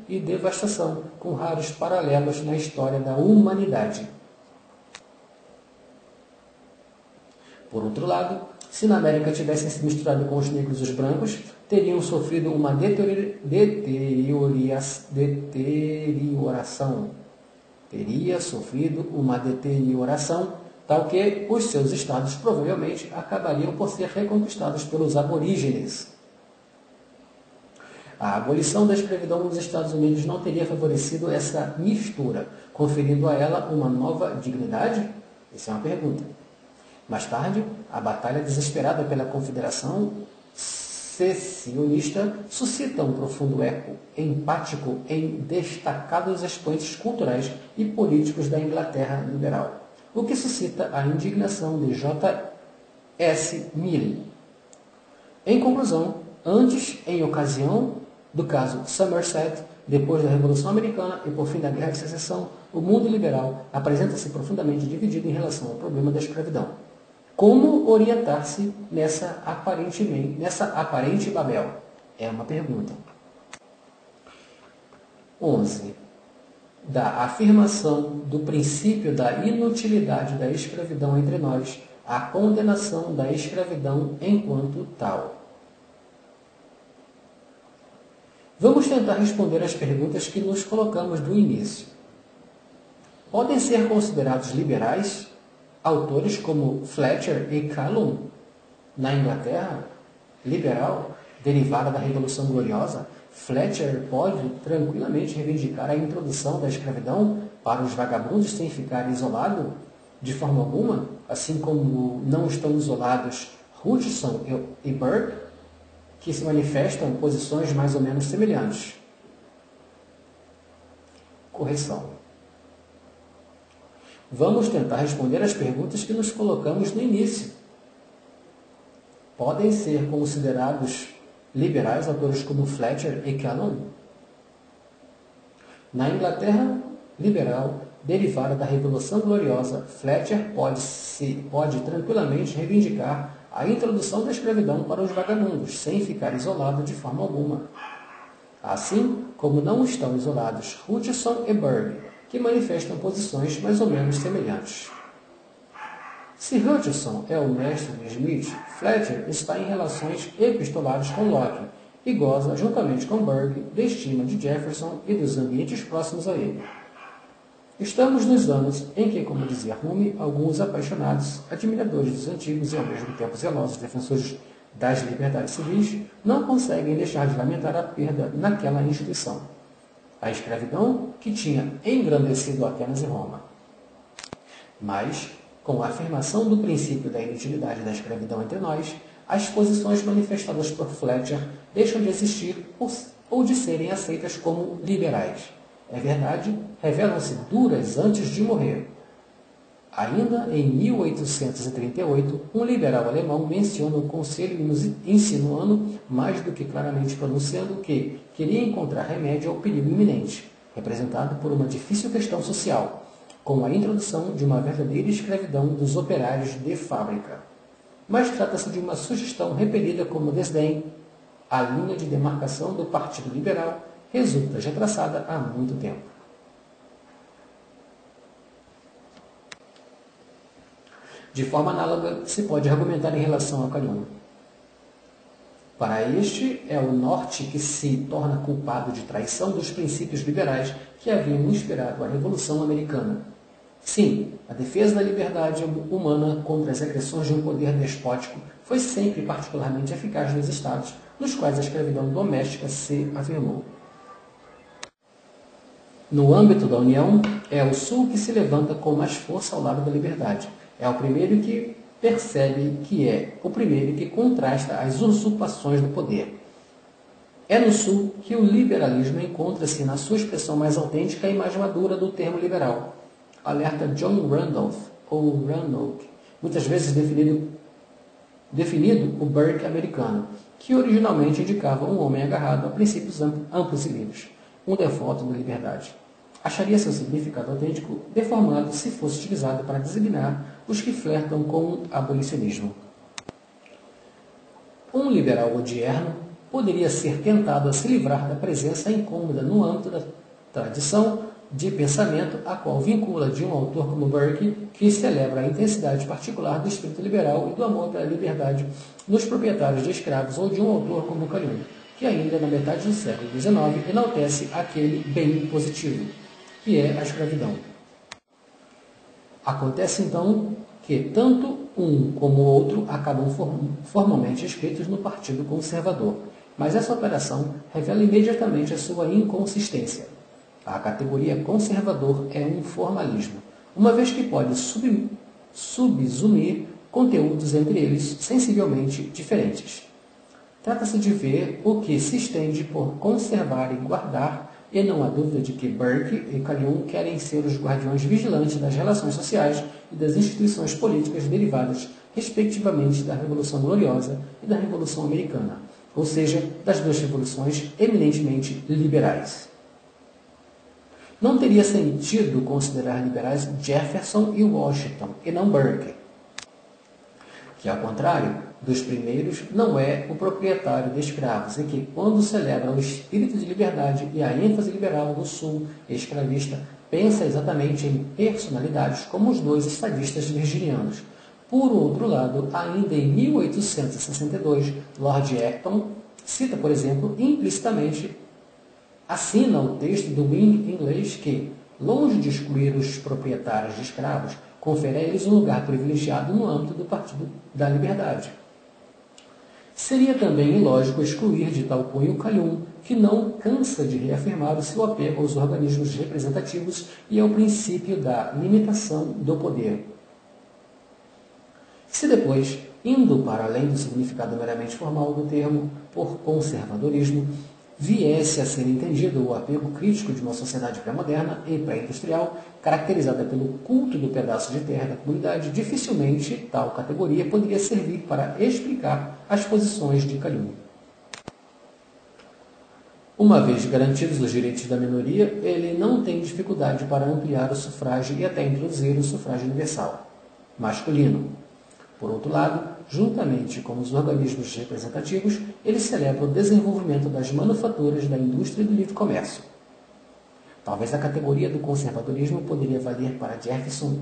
e devastação, com raros paralelos na história da humanidade. Por outro lado, se na América tivessem se misturado com os negros e os brancos, teriam sofrido uma deterioração, tal que os seus estados provavelmente acabariam por ser reconquistados pelos aborígenes. A abolição da escravidão nos Estados Unidos não teria favorecido essa mistura, conferindo a ela uma nova dignidade? Essa é uma pergunta. Mais tarde, a batalha desesperada pela Confederação Secessionista suscita um profundo eco empático em destacados expoentes culturais e políticos da Inglaterra liberal, o que suscita a indignação de J. S. Mill. Em conclusão, antes, em ocasião do caso Somerset, depois da Revolução Americana e por fim da Guerra de Secessão, o mundo liberal apresenta-se profundamente dividido em relação ao problema da escravidão. Como orientar-se nessa aparente Babel? É uma pergunta. 11. Da afirmação do princípio da inutilidade da escravidão entre nós à condenação da escravidão enquanto tal. Vamos tentar responder as perguntas que nos colocamos do início. Podem ser considerados liberais autores como Fletcher e Callum, na Inglaterra, liberal, derivada da Revolução Gloriosa? Fletcher pode tranquilamente reivindicar a introdução da escravidão para os vagabundos sem ficar isolado de forma alguma, assim como não estão isolados Hutchinson e Burke, que se manifestam em posições mais ou menos semelhantes. Correção. Vamos tentar responder as perguntas que nos colocamos no início. Podem ser considerados liberais autores como Fletcher e Callum? Na Inglaterra liberal, derivada da Revolução Gloriosa, Fletcher pode tranquilamente reivindicar a introdução da escravidão para os vagabundos, sem ficar isolado de forma alguma. Assim como não estão isolados Hutchinson e Burke, que manifestam posições mais ou menos semelhantes. Se Hutchinson é o mestre de Smith, Fletcher está em relações epistolares com Locke e goza, juntamente com Burke, da estima de Jefferson e dos ambientes próximos a ele. Estamos nos anos em que, como dizia Hume, alguns apaixonados, admiradores dos antigos e ao mesmo tempo zelosos defensores das liberdades civis, não conseguem deixar de lamentar a perda naquela instituição. A escravidão que tinha engrandecido Atenas e Roma. Mas, com a afirmação do princípio da inutilidade da escravidão entre nós, as posições manifestadas por Fletcher deixam de existir ou de serem aceitas como liberais. É verdade, revelam-se duras antes de morrer. Ainda em 1838, um liberal alemão menciona o conselho insinuando, mais do que claramente pronunciando, que queria encontrar remédio ao perigo iminente, representado por uma difícil questão social, com a introdução de uma verdadeira escravidão dos operários de fábrica. Mas trata-se de uma sugestão repelida como desdém. A linha de demarcação do Partido Liberal resulta já traçada há muito tempo. De forma análoga, se pode argumentar em relação ao Callum. Para este, é o norte que se torna culpado de traição dos princípios liberais que haviam inspirado a Revolução Americana. Sim, a defesa da liberdade humana contra as agressões de um poder despótico foi sempre particularmente eficaz nos estados nos quais a escravidão doméstica se afirmou. No âmbito da União, é o Sul que se levanta com mais força ao lado da liberdade. É o primeiro que percebe que é o primeiro que contrasta as usurpações do poder. É no Sul que o liberalismo encontra-se na sua expressão mais autêntica e mais madura do termo liberal. Alerta John Randolph, ou Rannoch, muitas vezes definido o Burke americano, que originalmente indicava um homem agarrado a princípios amplos e livres, um devoto da liberdade. Acharia seu significado autêntico deformado se fosse utilizado para designar os que flertam com o abolicionismo. Um liberal odierno poderia ser tentado a se livrar da presença incômoda no âmbito da tradição de pensamento a qual vincula de um autor como Burke, que celebra a intensidade particular do espírito liberal e do amor pela liberdade nos proprietários de escravos, ou de um autor como Callum, que ainda na metade do século XIX enaltece aquele bem positivo, que é a escravidão. Acontece então que tanto um como o outro acabam formalmente escritos no Partido Conservador, mas essa operação revela imediatamente a sua inconsistência. A categoria conservador é um formalismo, uma vez que pode subsumir conteúdos entre eles sensivelmente diferentes. Trata-se de ver o que se estende por conservar e guardar, e não há dúvida de que Burke e Calhoun querem ser os guardiões vigilantes das relações sociais e das instituições políticas derivadas, respectivamente, da Revolução Gloriosa e da Revolução Americana, ou seja, das duas revoluções eminentemente liberais. Não teria sentido considerar liberais Jefferson e Washington, e não Burke, que, ao contrário dos primeiros, não é o proprietário de escravos, e que, quando celebra o espírito de liberdade e a ênfase liberal do sul escravista, pensa exatamente em personalidades como os dois estadistas virginianos. Por outro lado, ainda em 1862, Lord Acton cita, por exemplo, implicitamente, assina o texto do Wynne inglês que, longe de excluir os proprietários de escravos, confere a eles um lugar privilegiado no âmbito do Partido da Liberdade. Seria também ilógico excluir de tal cunho Calhoun, que não cansa de reafirmar o seu apego aos organismos representativos e ao princípio da limitação do poder. Se depois, indo para além do significado meramente formal do termo por conservadorismo, viesse a ser entendido o apego crítico de uma sociedade pré-moderna e pré-industrial, caracterizada pelo culto do pedaço de terra da comunidade, dificilmente tal categoria poderia servir para explicar as posições de Calhoun. Uma vez garantidos os direitos da minoria, ele não tem dificuldade para ampliar o sufrágio e até introduzir o sufrágio universal masculino. Por outro lado, juntamente com os organismos representativos, ele celebra o desenvolvimento das manufaturas, da indústria e do livre comércio. Talvez a categoria do conservadorismo poderia valer para Jefferson.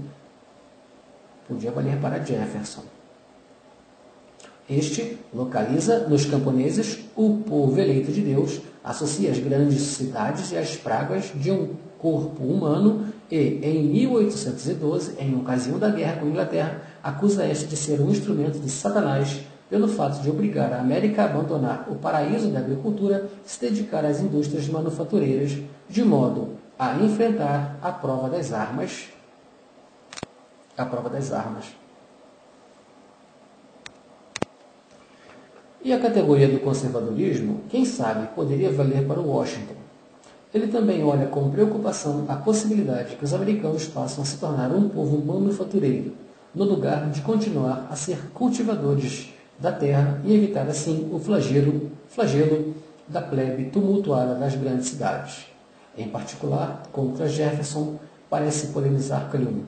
Este localiza nos camponeses o povo eleito de Deus, associa as grandes cidades e as pragas de um corpo humano e, em 1812, em ocasião da guerra com a Inglaterra, acusa este de ser um instrumento de Satanás pelo fato de obrigar a América a abandonar o paraíso da agricultura e se dedicar às indústrias manufatureiras, de modo a enfrentar a prova das armas. E a categoria do conservadorismo, quem sabe, poderia valer para o Washington. Ele também olha com preocupação a possibilidade que os americanos passam a se tornar um povo manufatureiro, no lugar de continuar a ser cultivadores da terra e evitar assim o flagelo da plebe tumultuada das grandes cidades. Em particular, contra Jefferson, parece polemizar Calhoun,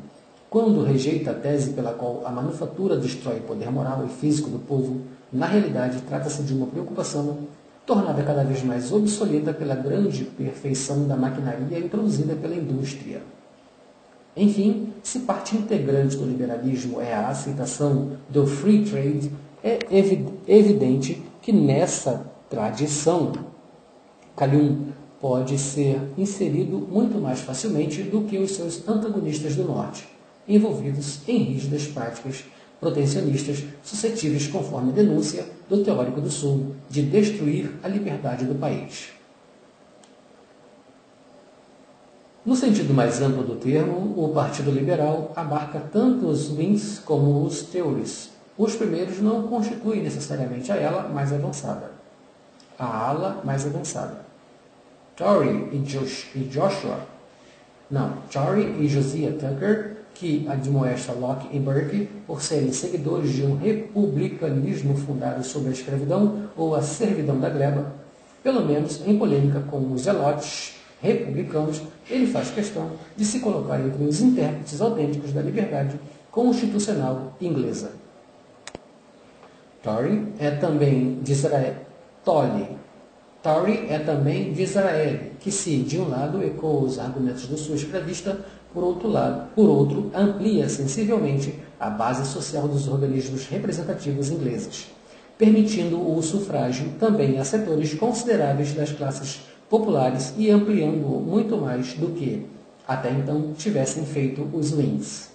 quando rejeita a tese pela qual a manufatura destrói o poder moral e físico do povo. Na realidade, trata-se de uma preocupação tornada cada vez mais obsoleta pela grande perfeição da maquinaria introduzida pela indústria. Enfim, se parte integrante do liberalismo é a aceitação do free trade, é evidente que nessa tradição Calhoun pode ser inserido muito mais facilmente do que os seus antagonistas do Norte, envolvidos em rígidas práticas protecionistas suscetíveis, conforme a denúncia do teórico do Sul, de destruir a liberdade do país. No sentido mais amplo do termo, o Partido Liberal abarca tanto os Whigs como os Tories. Os primeiros não constituem necessariamente a ala mais avançada. Tory e Josiah Tucker, que admoesta Locke e Burke por serem seguidores de um republicanismo fundado sobre a escravidão ou a servidão da gleba, pelo menos em polêmica com os zelotes republicanos, ele faz questão de se colocar entre os intérpretes autênticos da liberdade constitucional inglesa. Tory é também de Israel, que se, de um lado, ecoa os argumentos do sul escravista, por outro, amplia sensivelmente a base social dos organismos representativos ingleses, permitindo o sufrágio também a setores consideráveis das classes populares e ampliando-o muito mais do que, até então, tivessem feito os Whigs.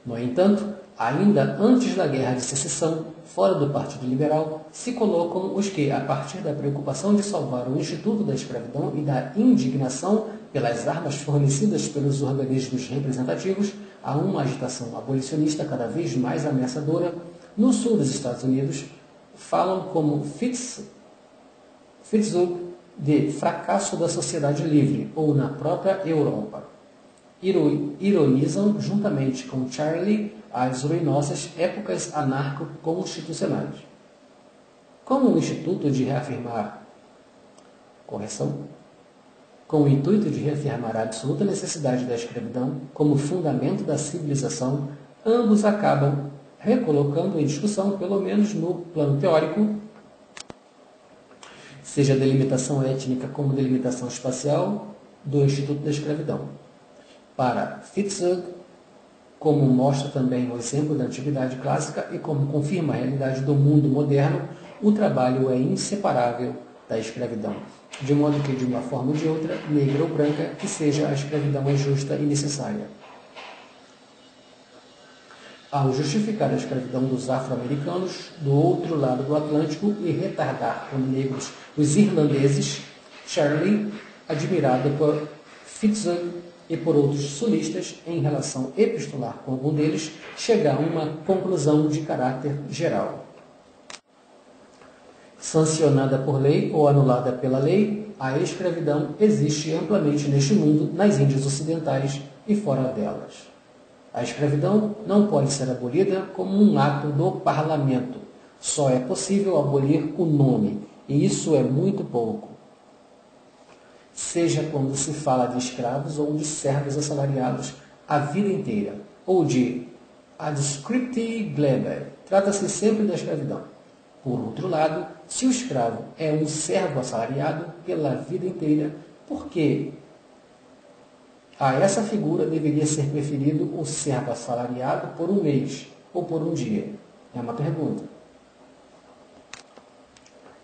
No entanto, Ainda antes da Guerra de Secessão, fora do Partido Liberal, se colocam os que, a partir da preocupação de salvar o Instituto da Escravidão e da indignação pelas armas fornecidas pelos organismos representativos, há uma agitação abolicionista cada vez mais ameaçadora, no sul dos Estados Unidos, falam como Fitzhugh de fracasso da sociedade livre, ou na própria Europa. Ironizam, juntamente com Charlie, as ruinosas épocas anarco-constitucionais. Com o intuito de reafirmar a absoluta necessidade da escravidão como fundamento da civilização, ambos acabam recolocando em discussão, pelo menos no plano teórico, seja a delimitação étnica como delimitação espacial do Instituto da Escravidão. Para Fitzhugh, como mostra também o exemplo da Antiguidade Clássica e como confirma a realidade do mundo moderno, o trabalho é inseparável da escravidão, de modo que, de uma forma ou de outra, negra ou branca, que seja, a escravidão é justa e necessária. Ao justificar a escravidão dos afro-americanos do outro lado do Atlântico e retardar como negros os irlandeses, Charlie, admirado por Fitzhugh e por outros sulistas em relação epistolar com algum deles, chega a uma conclusão de caráter geral. Sancionada por lei ou anulada pela lei, a escravidão existe amplamente neste mundo, nas Índias Ocidentais e fora delas. A escravidão não pode ser abolida como um ato do parlamento. Só é possível abolir o nome, e isso é muito pouco. Seja quando se fala de escravos ou de servos assalariados a vida inteira, ou de adscripti glebe, trata-se sempre da escravidão. Por outro lado, se o escravo é um servo assalariado pela vida inteira, por que a essa figura deveria ser preferido o servo assalariado por um mês ou por um dia? É uma pergunta.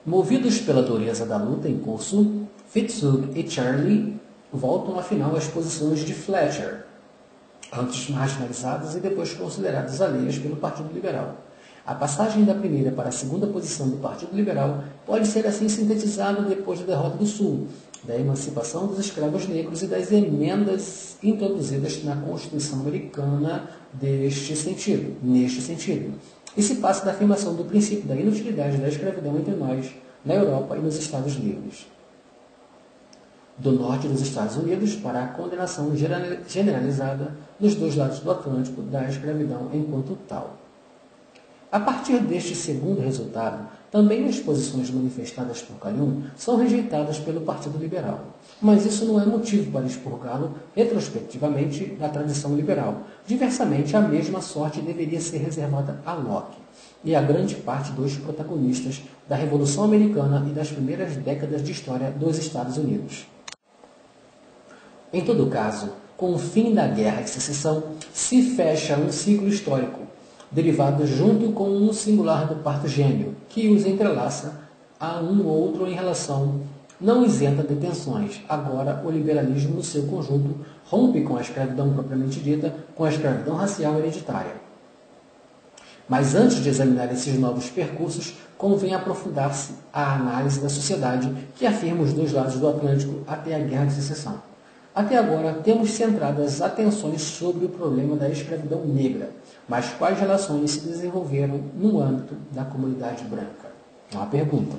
Movidos pela dureza da luta em curso, Fitzhugh e Charlie voltam afinal às posições de Fletcher, antes marginalizadas e depois consideradas alheias pelo Partido Liberal. A passagem da primeira para a segunda posição do Partido Liberal pode ser assim sintetizada depois da derrota do Sul, da emancipação dos escravos negros e das emendas introduzidas na Constituição Americana neste sentido. E se passa da afirmação do princípio da inutilidade da escravidão entre nós, na Europa e nos Estados Livres. Do norte dos Estados Unidos para a condenação generalizada nos dois lados do Atlântico da escravidão enquanto tal. A partir deste segundo resultado, também as posições manifestadas por Calhoun são rejeitadas pelo Partido Liberal. Mas isso não é motivo para expurgá-lo retrospectivamente da tradição liberal. Diversamente, a mesma sorte deveria ser reservada a Locke e a grande parte dos protagonistas da Revolução Americana e das primeiras décadas de história dos Estados Unidos. Em todo caso, com o fim da Guerra de Secessão, se fecha um ciclo histórico, derivado junto com um singular do parto gêmeo, que os entrelaça a um ou outro em relação não isenta de tensões. Agora, o liberalismo no seu conjunto rompe com a escravidão propriamente dita, com a escravidão racial hereditária. Mas antes de examinar esses novos percursos, convém aprofundar-se a análise da sociedade que afirma os dois lados do Atlântico até a Guerra de Secessão. Até agora, temos centrado as atenções sobre o problema da escravidão negra, mas quais relações se desenvolveram no âmbito da comunidade branca? Uma pergunta.